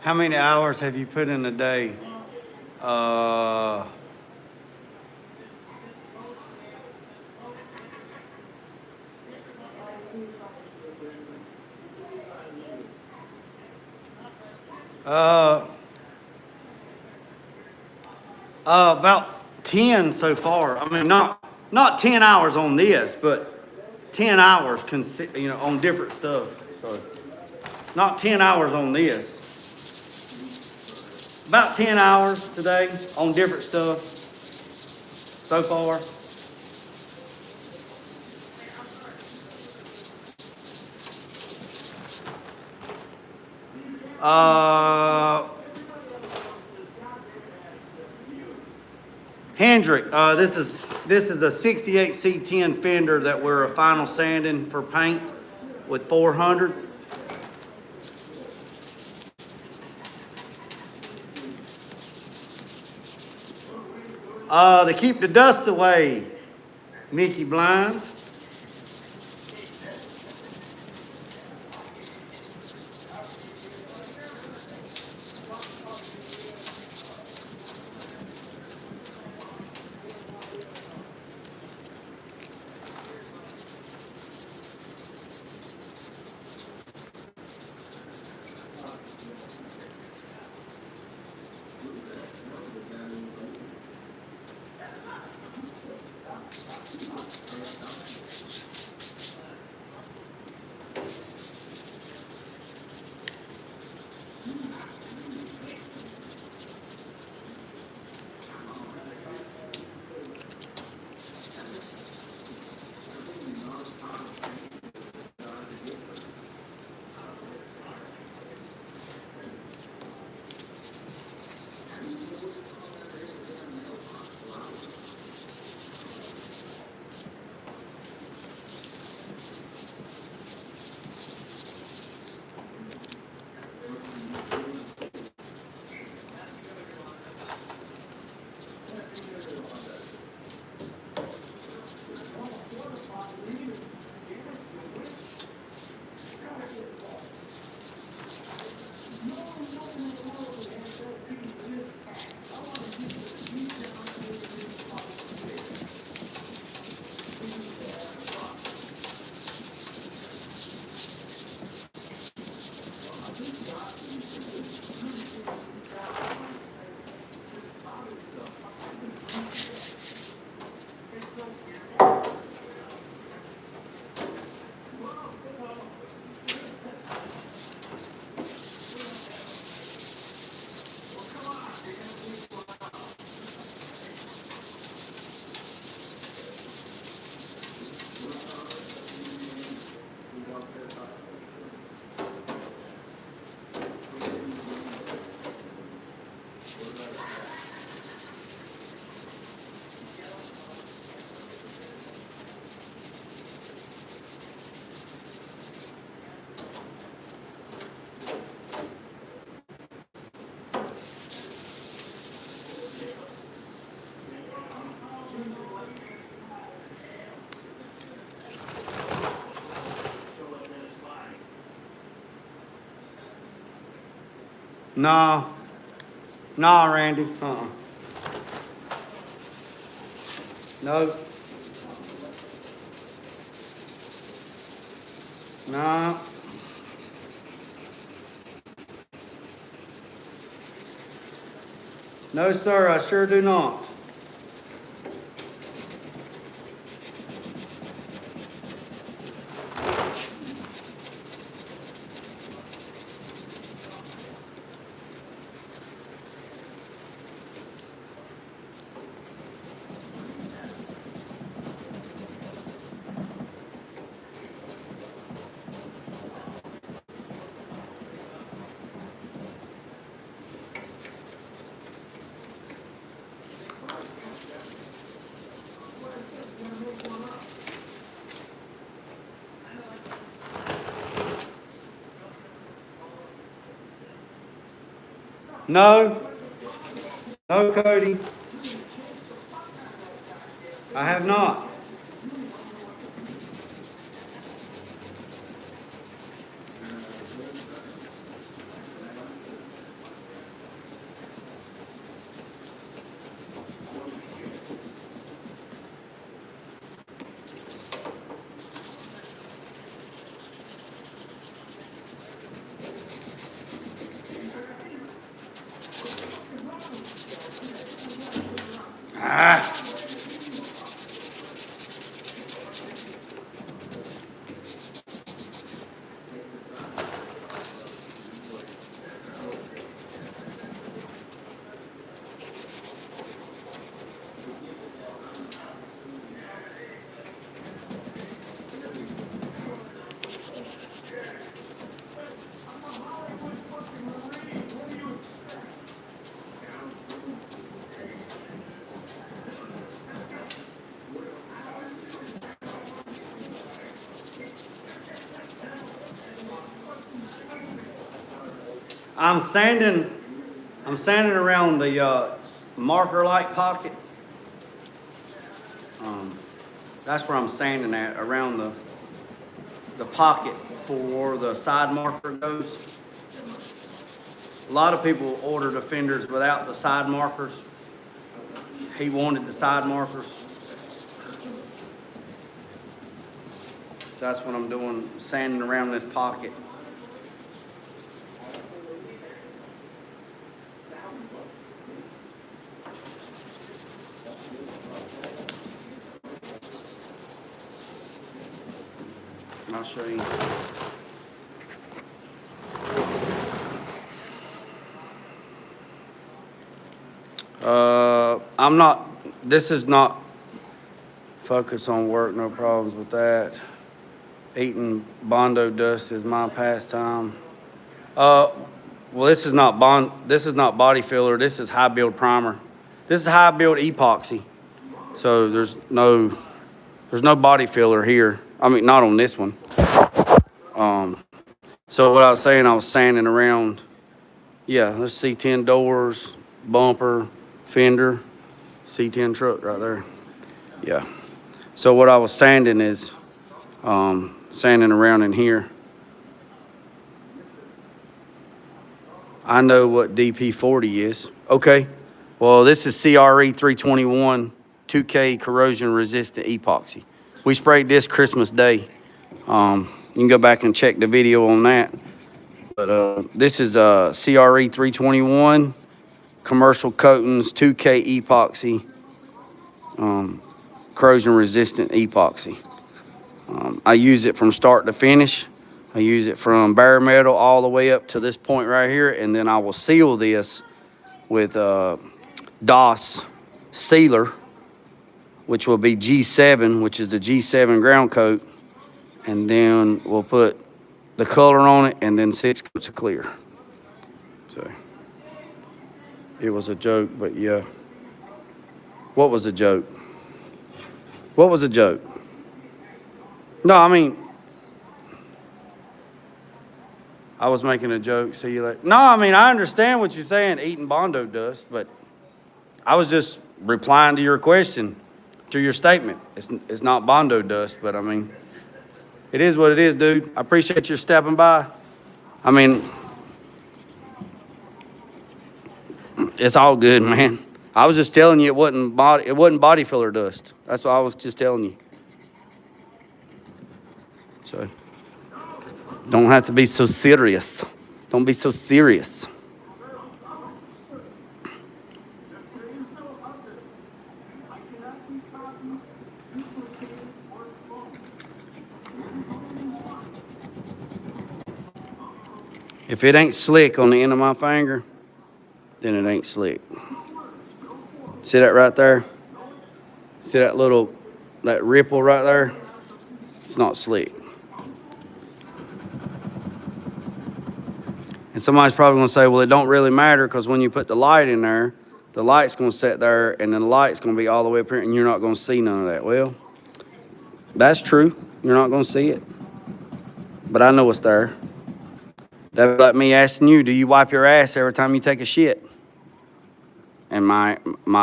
How many hours have you put in a day? Uh, uh, about 10 so far. I mean, not 10 hours on this, but 10 hours, on different stuff. So, not 10 hours on this. About 10 hours today on different stuff so far. Hendrick, this is a 68C10 fender that we're final sanding for paint with 400. To keep the dust away, Mickey Blinds. No. No, Randy. No. No. No, sir, I sure do not. No. No, Cody. I have not. Ah. I'm standing around the marker-like pocket. That's where I'm standing at, around the pocket for the side marker goes. A lot of people order the fenders without the side markers. He wanted the side markers. So that's what I'm doing, sanding around this pocket. I'll show you. This is not focus on work, no problems with that. Eating Bondo dust is my pastime. Well, this is not body filler, this is high build primer. This is high build epoxy. So there's no body filler here. I mean, not on this one. So what I was saying, I was sanding around, yeah, there's C10 doors, bumper, fender, C10 truck right there. Yeah. So what I was sanding is sanding around in here. I know what DP40 is. Okay. Well, this is CRE 321 2K corrosion resistant epoxy. We sprayed this Christmas Day. You can go back and check the video on that. But this is CRE 321 commercial coatings 2K epoxy, corrosion resistant epoxy. I use it from start to finish. I use it from bare metal all the way up to this point right here, and then I will seal this with DOS sealer, which will be G7, which is the G7 ground coat, and then we'll put the color on it and then 6 coats of clear. So it was a joke, but yeah. What was a joke? What was a joke? No, I mean, I was making a joke. See you later. No, I mean, I understand what you're saying, eating Bondo dust, but I was just replying to your question, to your statement. It's not Bondo dust, but I mean, it is what it is, dude. I appreciate you stepping by. I mean, it's all good, man. I was just telling you it wasn't body filler dust. That's what I was just telling you. So, don't have to be so serious. Don't be so serious. If it ain't slick on the end of my finger, then it ain't slick. See that right there? See that that ripple right there? It's not slick. And somebody's probably gonna say, well, it don't really matter because when you put the light in there, the light's gonna sit there and then the light's gonna be all the way up here and you're not gonna see none of that. Well, that's true. You're not gonna see it. But I know it's there. That'd be like me asking you, do you wipe your ass every time you take a shit? And my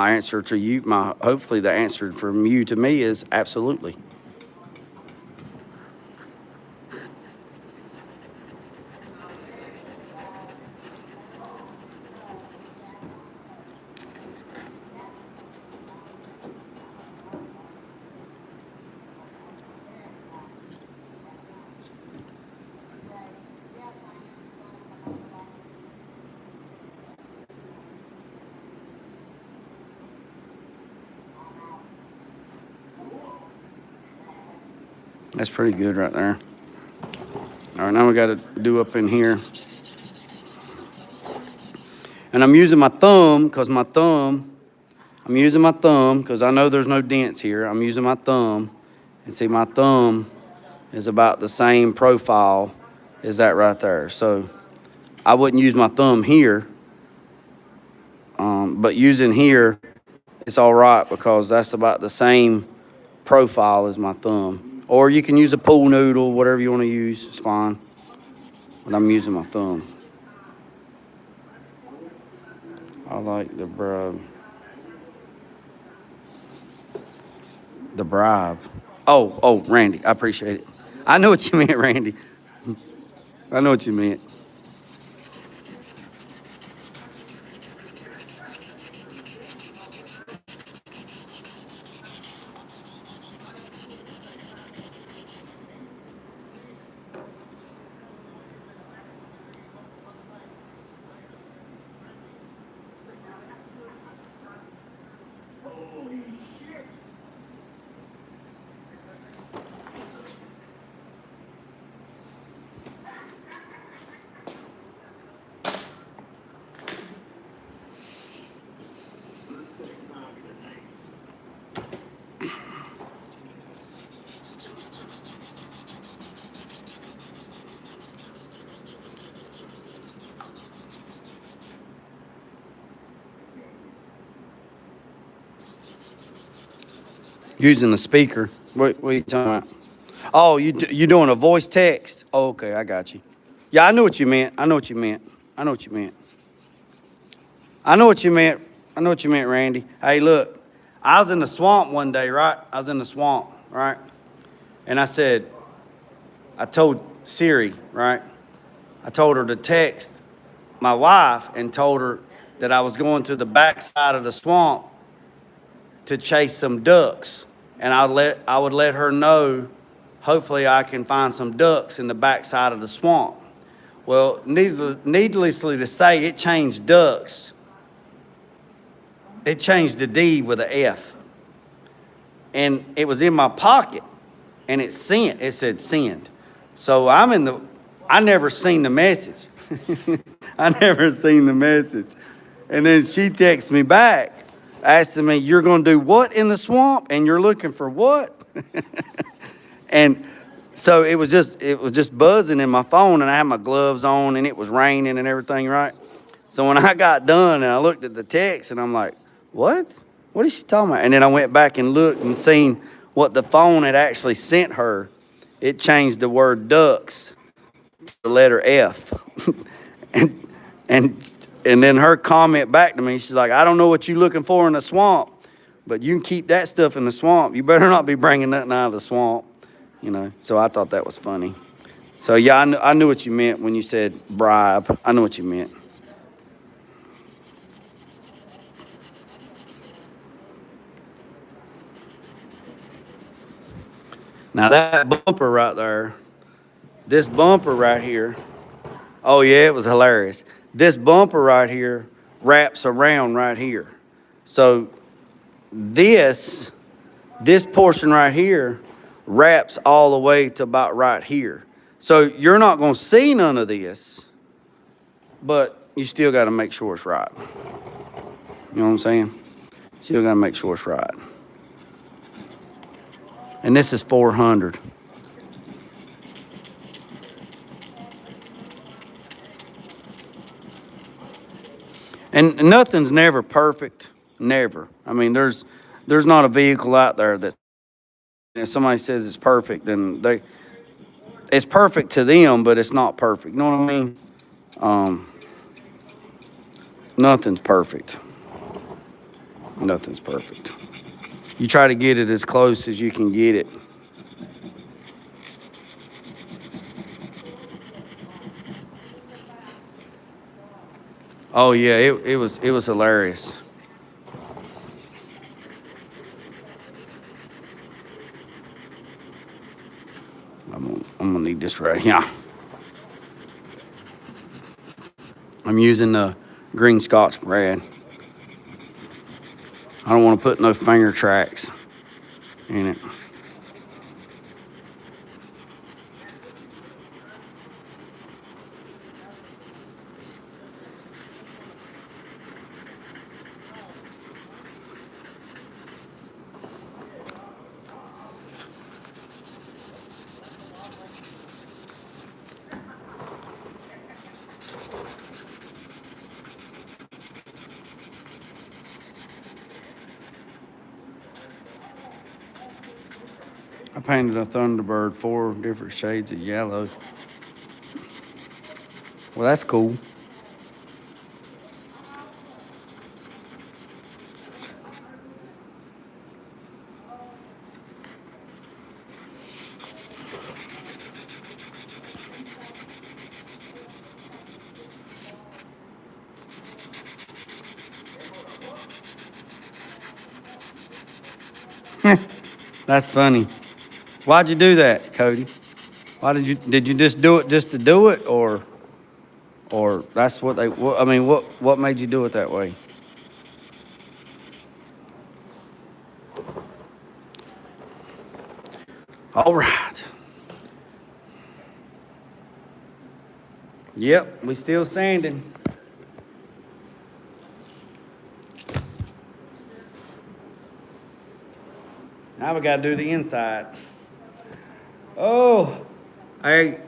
answer to you, hopefully the answer from you to me is absolutely. That's pretty good right there. All right, now we got to do up in here. And I'm using my thumb because I know there's no dents here. I'm using my thumb. And see, my thumb is about the same profile as that right there. So I wouldn't use my thumb here. But using here, it's all right because that's about the same profile as my thumb. Or you can use a pool noodle, whatever you want to use, it's fine. But I'm using my thumb. I like the bribe. Oh, Randy, I appreciate it. I know what you meant, Randy. I know what you meant. Holy shit. Using the speaker. What are you talking about? Oh, you doing a voice text? Oh, okay, I got you. Yeah, I know what you meant, Randy. Hey, look, I was in the swamp one day, right? And I told Siri, right? I told her to text my wife and told her that I was going to the backside of the swamp to chase some ducks. And I would let her know, hopefully I can find some ducks in the backside of the swamp. Well, needlessly to say, it changed ducks. It changed the D with an F. And it was in my pocket. And it said send. So I never seen the message. And then she texts me back, asking me, you're going to do what in the swamp? And you're looking for what? And so it was just buzzing in my phone, and I had my gloves on, and it was raining and everything, right? So when I got done and I looked at the text, and I'm like, what? What is she talking about? And then I went back and looked and seen what the phone had actually sent her. It changed the word ducks to the letter F. and then her comment back to me, she's like, I don't know what you're looking for in the swamp, but you can keep that stuff in the swamp. You better not be bringing nothing out of the swamp, So I thought that was funny. So yeah, I knew what you meant when you said bribe. I know what you meant. Now that bumper right there, this bumper right here, oh yeah, it was hilarious. This bumper right here wraps around right here. So this portion right here wraps all the way to about right here. So you're not going to see none of this, but you still got to make sure it's right. You know what I'm saying? Still got to make sure it's right. And this is 400. And nothing's never perfect, never. I mean, there's not a vehicle out there that if somebody says it's perfect, then it's perfect to them, but it's not perfect. You know what I mean? Nothing's perfect. Nothing's perfect. You try to get it as close as you can get it. Oh yeah, it was hilarious. I'm gonna need this right here. I'm using the green Scotch Brad. I don't want to put no finger tracks in it. painted a Thunderbird 4 different shades of yellow. Well, that's cool. That's funny. Why'd you do that, Cody? Why did you just do it just to do it, or that's what they, what made you do it that way? All right. Yep, we still sanding. Now we gotta do the inside. Oh, hey.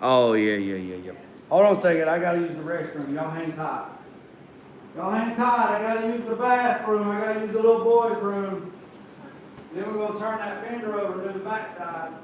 Oh, yeah. Hold on a second, I gotta use the restroom. Y'all hang tight. Y'all hang tight, I gotta use the bathroom. I gotta use the little boy's room. Then we're gonna turn that fender over and do the backside.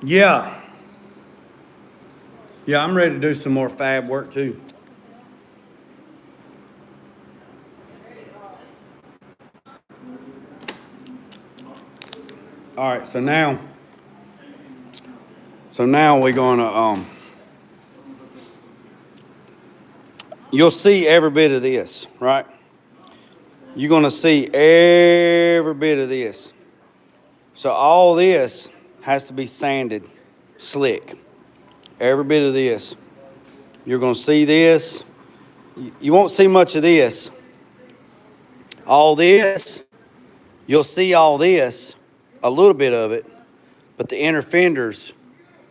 Yeah. Yeah, I'm ready to do some more fab work too. All right, so now we're gonna you'll see every bit of this, right? You're gonna see every bit of this. So all this has to be sanded slick. Every bit of this. You're gonna see this. You won't see much of this. All this, you'll see all this, a little bit of it, but the inner fenders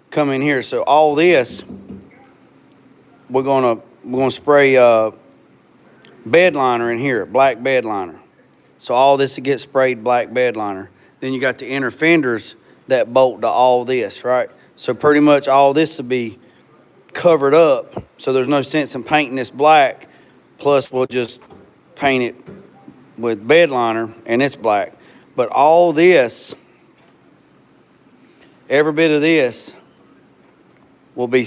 come in here. So all this, we're gonna spray bed liner in here, black bed liner. So all this will get sprayed black bed liner. Then you got the inner fenders that bolt to all this, right? So pretty much all this will be covered up. So there's no sense in painting this black. Plus we'll just paint it with bed liner and it's black. But all this, every bit of this will be,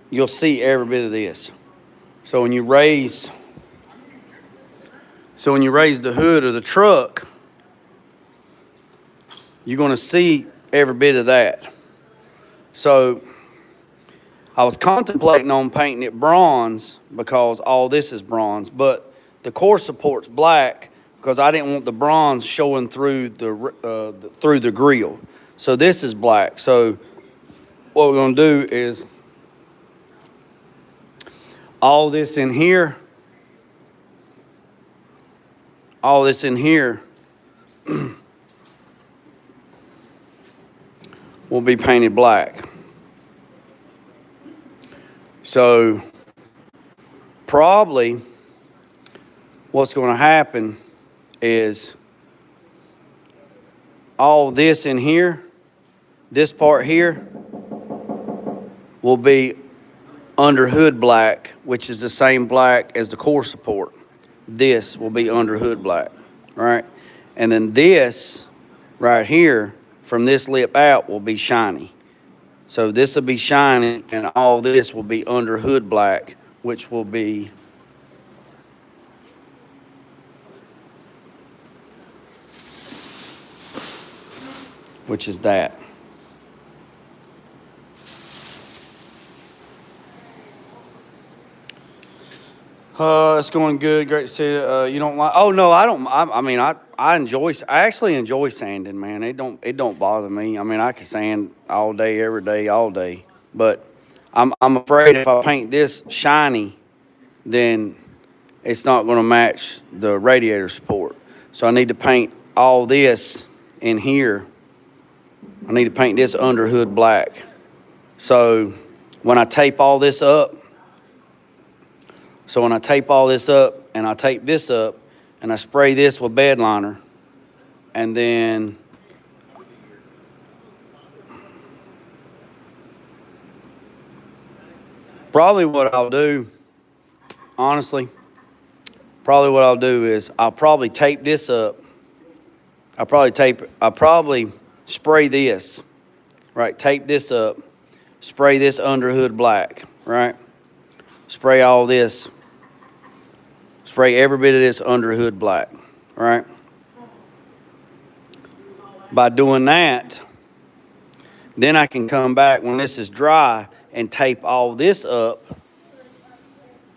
you'll see every bit of this. So when you raise the hood of the truck, you're gonna see every bit of that. So I was contemplating on painting it bronze because all this is bronze, but the core support's black, because I didn't want the bronze showing through through the grill. So this is black. So what we're gonna do is all this in here will be painted black. So probably what's going to happen is all this in here, this part here, will be under hood black, which is the same black as the core support. This will be under hood black, right? And then this right here, from this lip out, will be shiny. So this will be shiny, and all this will be under hood black, which will be that. It's going good. Great to see it. You don't like? Oh no, I don't. I mean, I enjoy. I actually enjoy sanding, man. It don't bother me. I mean, I can sand all day, every day, all day. But I'm afraid if I paint this shiny, then it's not going to match the radiator support. So I need to paint all this in here. I need to paint this under hood black. So when I tape all this up. So when I tape all this up and I tape this up and I spray this with bed liner, and then probably what I'll do, honestly, is I'll probably tape this up. I'll probably spray this, right? Tape this up, spray this under hood black, right? Spray all this. Spray every bit of this under hood black, right? By doing that, then I can come back when this is dry and tape all this up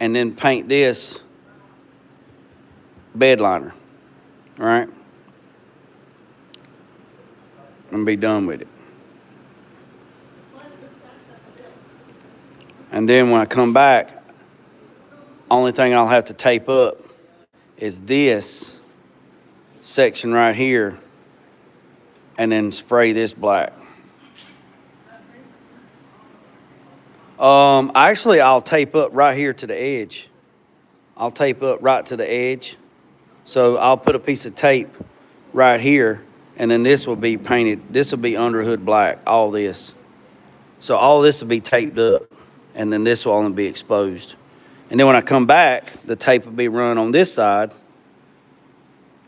and then paint this bed liner, right? And be done with it. And then when I come back, only thing I'll have to tape up is this section right here and then spray this black. Actually, I'll tape up right here to the edge. I'll tape up right to the edge. So I'll put a piece of tape right here, and then this will be painted. This will be under hood black, all this. So all this will be taped up, and then this will only be exposed. And then when I come back, the tape will be run on this side,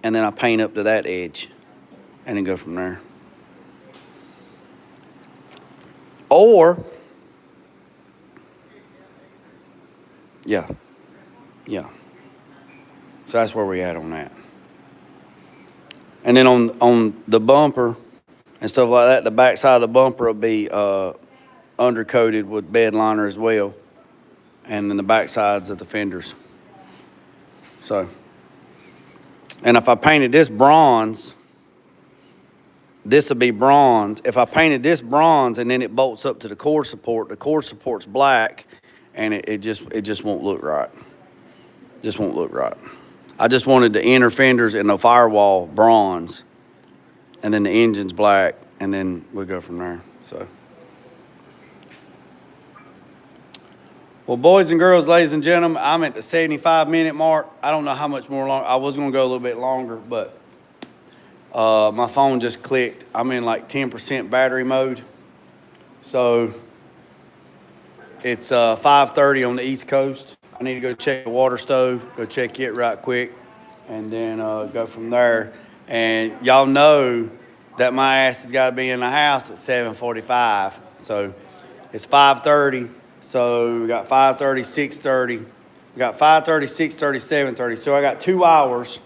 and then I paint up to that edge, and then go from there. Or, yeah. So that's where we at on that. And then on the bumper and stuff like that, the back side of the bumper will be undercoated with bed liner as well. And then the back sides of the fenders. So, and if I painted this bronze, this will be bronze. If I painted this bronze and then it bolts up to the core support's black, and it just won't look right. Just won't look right. I just wanted the inner fenders and the firewall bronze, and then the engine's black, and then we'll go from there. So. Well, boys and girls, ladies and gentlemen, I'm at the 75-minute mark. I don't know how much more long. I was going to go a little bit longer, but my phone just clicked. I'm in like 10% battery mode. So it's 5:30 on the East Coast. I need to go check the water stove, go check it right quick, and then go from there. And y'all know that my ass has got to be in the house at 7:45. So it's 5:30. So we got 5:30, 6:30. We got 5:30, 6:30, 7:30. So I got 2 hours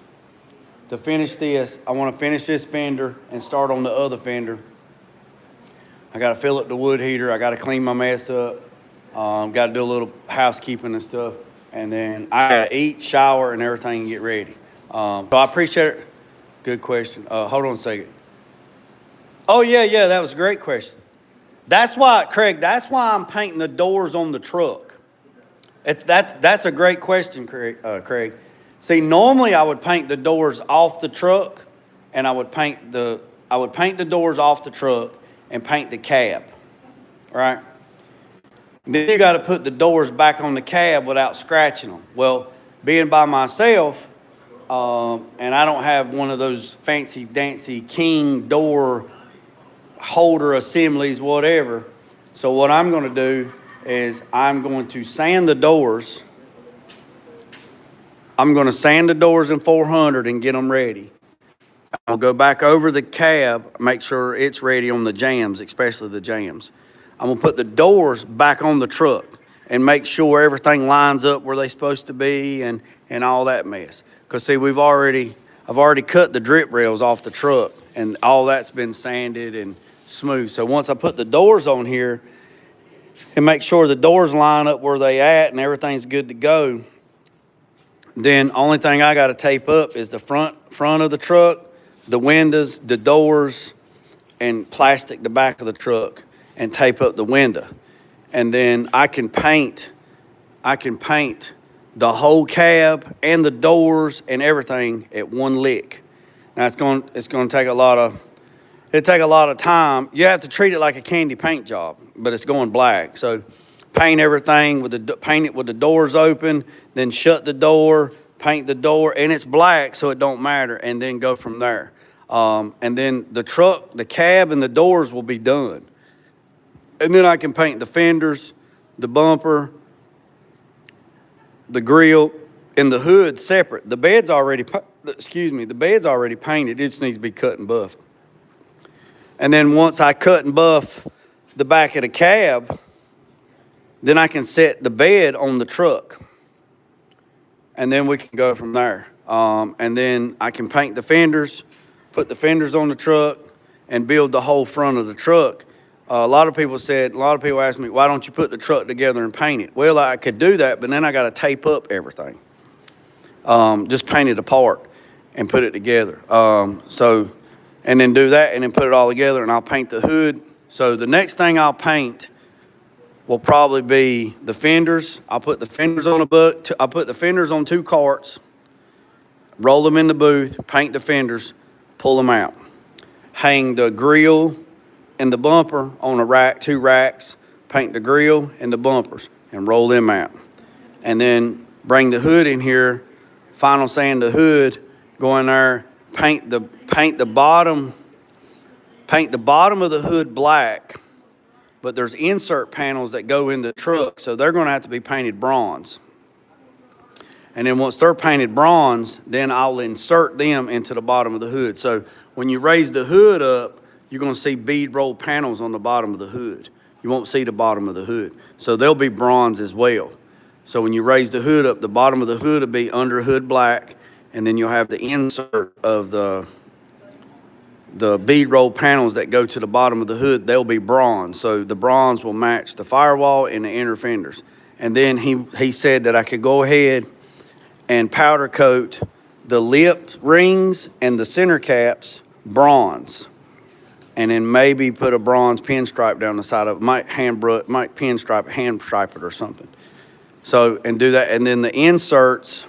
to finish this. I want to finish this fender and start on the other fender. I got to fill up the wood heater. I got to clean my mess up. Got to do a little housekeeping and stuff. And then I got to eat, shower, and everything and get ready. So I appreciate it. Good question. Hold on a second. Oh, yeah, that was a great question. That's why, Craig, that's why I'm painting the doors on the truck. That's a great question, Craig. See, normally I would paint the doors off the truck, and I would paint the doors off the truck and paint the cab, right? Then you got to put the doors back on the cab without scratching them. Well, being by myself, and I don't have one of those fancy dancy king door holder assemblies, whatever. So what I'm going to do is I'm going to sand the doors. I'm going to sand the doors in 400 and get them ready. I'll go back over the cab, make sure it's ready on the jams, especially the jams. I'm going to put the doors back on the truck and make sure everything lines up where they're supposed to be and all that mess. Because, see, I've already cut the drip rails off the truck, and all that's been sanded and smooth. So once I put the doors on here and make sure the doors line up where they at and everything's good to go, then only thing I got to tape up is the front of the truck, the windows, the doors, and plastic the back of the truck and tape up the window. And then I can paint the whole cab and the doors and everything at one lick. Now it's going to take a lot of time. You have to treat it like a candy paint job, but it's going black. So paint everything paint it with the doors open, then shut the door, paint the door, and it's black, so it don't matter, and then go from there. And then the truck, the cab, and the doors will be done. And then I can paint the fenders, the bumper, the grill, and the hood separate. The bed's already painted. It just needs to be cut and buffed. And then once I cut and buff the back of the cab, then I can set the bed on the truck. And then we can go from there. And then I can paint the fenders, put the fenders on the truck, and build the whole front of the truck. A lot of people asked me, why don't you put the truck together and paint it? Well, I could do that, but then I got to tape up everything. Just paint it apart and put it together. And then do that and then put it all together, and I'll paint the hood. So the next thing I'll paint will probably be the fenders. I'll put the fenders on I'll put the fenders on 2 carts, roll them in the booth, paint the fenders, pull them out. Hang the grill and the bumper on a rack, 2 racks, paint the grill and the bumpers and roll them out. And then bring the hood in here, final sand the hood, go in there, paint the bottom of the hood black, but there's insert panels that go in the truck, so they're gonna have to be painted bronze. And then once they're painted bronze, then I'll insert them into the bottom of the hood. So when you raise the hood up, you're gonna see bead roll panels on the bottom of the hood. You won't see the bottom of the hood. So they'll be bronze as well. So when you raise the hood up, the bottom of the hood will be under hood black, and then you'll have the insert of the bead roll panels that go to the bottom of the hood. They'll be bronze. So the bronze will match the firewall and the inner fenders. And then he said that I could go ahead and powder coat the lip rings and the center caps bronze. And then maybe put a bronze pinstripe down the side of it. Might pinstripe, hand stripe it or something. So, and do that. And then the inserts,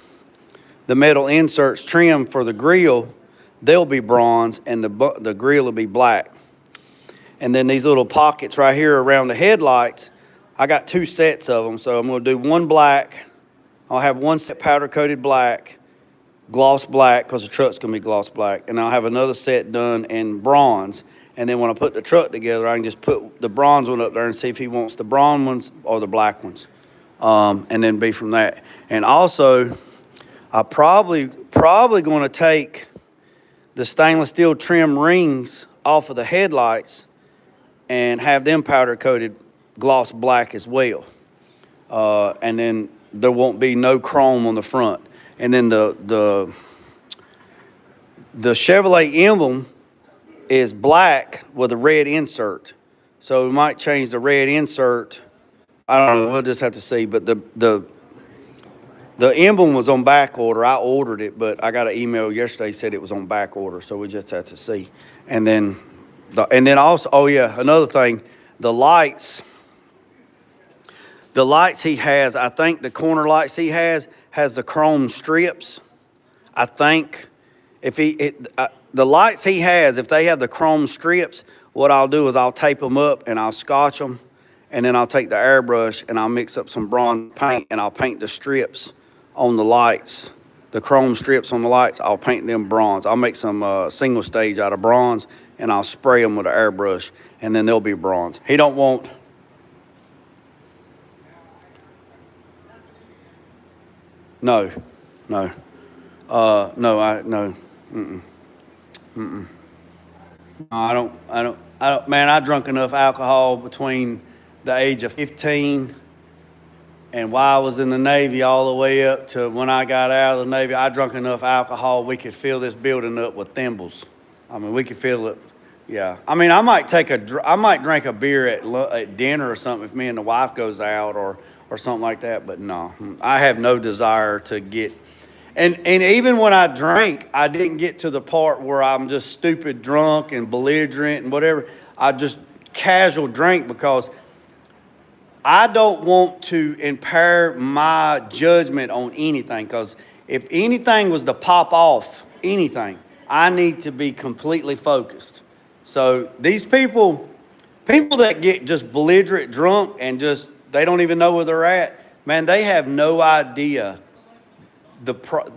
the metal inserts trim for the grill, they'll be bronze, and the grill will be black. And then these little pockets right here around the headlights, I got 2 sets of them. So I'm gonna do one black. I'll have one set powder coated black, gloss black, because the truck's gonna be gloss black. And I'll have another set done in bronze. And then when I put the truck together, I can just put the bronze one up there and see if he wants the bronze ones or the black ones. And then be from that. And also, I probably going to take the stainless steel trim rings off of the headlights and have them powder coated gloss black as well. And then there won't be no chrome on the front. And then the Chevrolet emblem is black with a red insert. So we might change the red insert. I don't know, we'll just have to see. But the The emblem was on back order. I ordered it, but I got an email yesterday said it was on back order, so we just had to see. And then also, oh yeah, another thing, the lights he has, I think the corner lights he has the chrome strips. I think if the lights he has, if they have the chrome strips, what I'll do is I'll tape them up and I'll scotch them, and then I'll take the airbrush and I'll mix up some bronze paint and I'll paint the strips on the lights, the chrome strips on the lights. I'll paint them bronze. I'll make some single stage out of bronze and I'll spray them with an airbrush, and then they'll be bronze. He don't want. No. No, I don't, man, I drunk enough alcohol between the age of 15 and while I was in the Navy all the way up to when I got out of the Navy. I drunk enough alcohol, we could fill this building up with thimbles. I mean, we could fill it, yeah. I mean, I might drink a beer at dinner or something if me and the wife goes out or something like that, but no, I have no desire to get. And even when I drank, I didn't get to the part where I'm just stupid drunk and belligerent and whatever. I just casual drink because I don't want to impair my judgment on anything. Because if anything was to pop off, anything, I need to be completely focused. So these people that get just belligerent drunk and just, they don't even know where they're at, man, they have no idea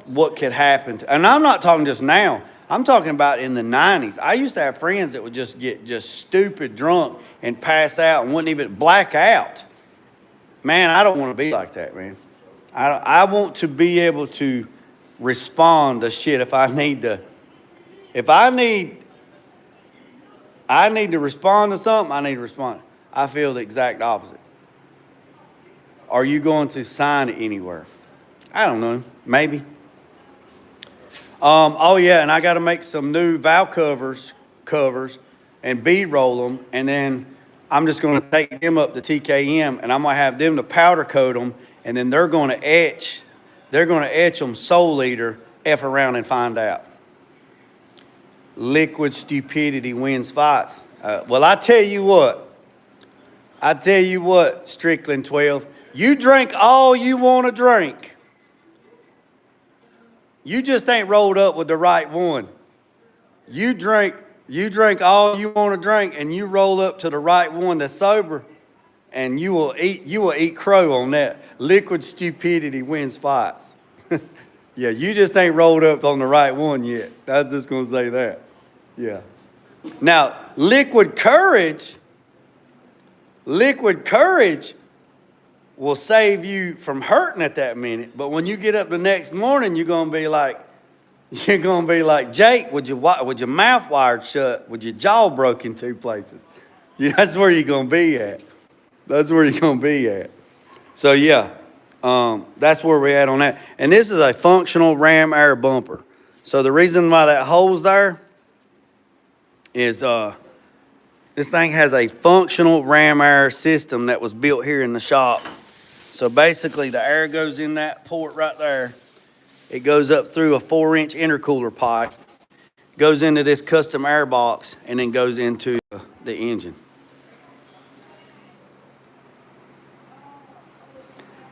what could happen. And I'm not talking just now. I'm talking about in the 90s. I used to have friends that would just get just stupid drunk and pass out and wouldn't even black out. Man, I don't want to be like that, man. I want to be able to respond to shit if I need to. If I need to respond to something, I need to respond. I feel the exact opposite. Are you going to sign it anywhere? I don't know. Maybe. Oh yeah, and I got to make some new valve covers and bead roll them, and then I'm just going to take them up to TKM, and I'm going to have them to powder coat them, and then they're going to etch them Soul Eater, F around and find out. Liquid stupidity wins fights. Well, I tell you what, Strickland 12, you drink all you want to drink. You just ain't rolled up with the right one. You drink all you want to drink, and you roll up to the right one that's sober, and you will eat crow on that. Liquid stupidity wins fights. Yeah, you just ain't rolled up on the right one yet. I'm just gonna say that. Yeah. Now, liquid courage will save you from hurting at that minute. But when you get up the next morning, you're gonna be like, Jake, with your mouth wired shut, with your jaw broke in two places. Yeah, that's where you're gonna be at. So yeah, that's where we're at on that. And this is a functional ram air bumper. So the reason why that hole's there is this thing has a functional ram air system that was built here in the shop. So basically the air goes in that port right there. It goes up through a 4-inch intercooler pipe, goes into this custom air box, and then goes into the engine.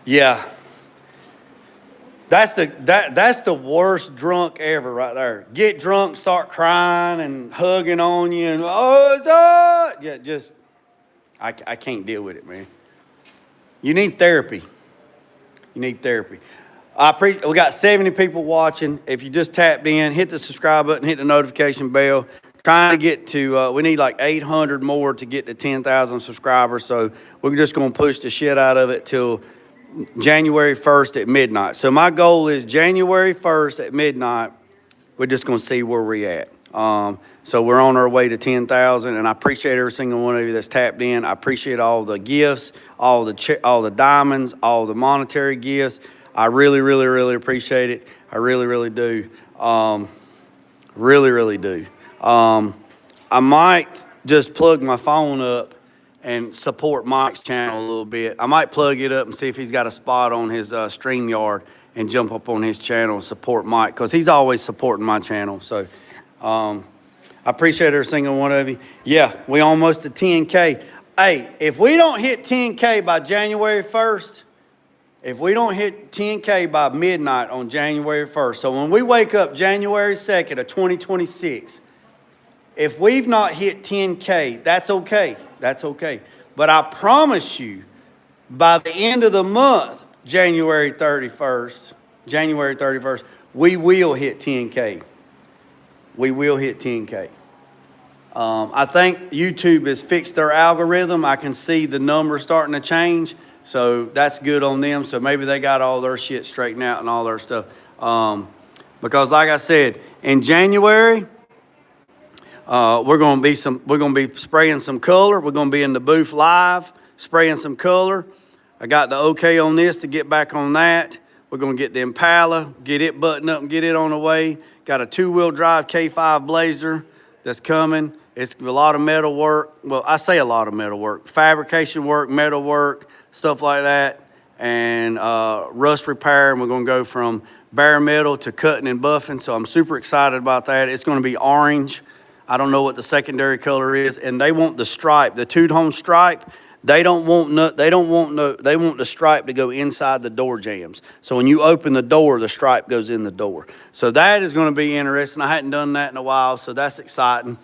Yeah. That's the worst drunk ever right there. Get drunk, start crying and hugging on you, and yeah, just I can't deal with it, man. You need therapy. We got 70 people watching. If you just tapped in, hit the subscribe button, hit the notification bell. Trying to get to, we need like 800 more to get to 10,000 subscribers. So we're just going to push the shit out of it till January 1st at midnight. So my goal is January 1st at midnight. We're just going to see where we're at. So we're on our way to 10,000, and I appreciate every single one of you that's tapped in. I appreciate all the gifts, all the diamonds, all the monetary gifts. I really, really, really appreciate it. I really, really do. Really, really do. I might just plug my phone up and support Mike's channel a little bit. I might plug it up and see if he's got a spot on his StreamYard and jump up on his channel and support Mike, because he's always supporting my channel. So I appreciate every single one of you. Yeah, we almost at 10K. Hey, if we don't hit 10K by January 1st, if we don't hit 10K by midnight on January 1st, so when we wake up January 2nd of 2026, if we've not hit 10K, that's okay. That's okay. But I promise you, by the end of the month, January 31st, we will hit 10K. We will hit 10K. I think YouTube has fixed their algorithm. I can see the numbers starting to change. So that's good on them. So maybe they got all their shit straightened out and all their stuff. Because like I said, in January, we're gonna be spraying some color. We're gonna be in the booth live, spraying some color. I got the okay on this to get back on that. We're gonna get the Impala, get it buttoned up and get it on the way. Got a 2-wheel drive K5 Blazer that's coming. It's a lot of metal work. Well, I say a lot of metal work. Fabrication work, metal work, stuff like that. And rust repair. And we're going to go from bare metal to cutting and buffing. So I'm super excited about that. It's going to be orange. I don't know what the secondary color is. And they want the stripe, the two-tone stripe. They want the stripe to go inside the door jambs. So when you open the door, the stripe goes in the door. So that is going to be interesting. I hadn't done that in a while, so that's exciting.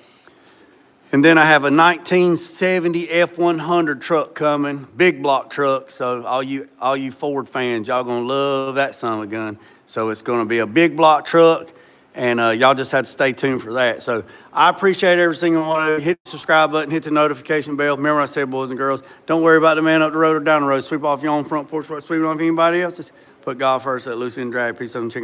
And then I have a 1970 F100 truck coming, big block truck. So all you Ford fans, y'all gonna love that son of a gun. So it's gonna be a big block truck, and y'all just have to stay tuned for that. So I appreciate every single one of you. Hit the subscribe button, hit the notification bell. Remember what I said, boys and girls, don't worry about the man up the road or down the road. Sweep off your own front porch, sweep it off anybody else's. Put God first, let loose and drag. Peace, out, and chicken.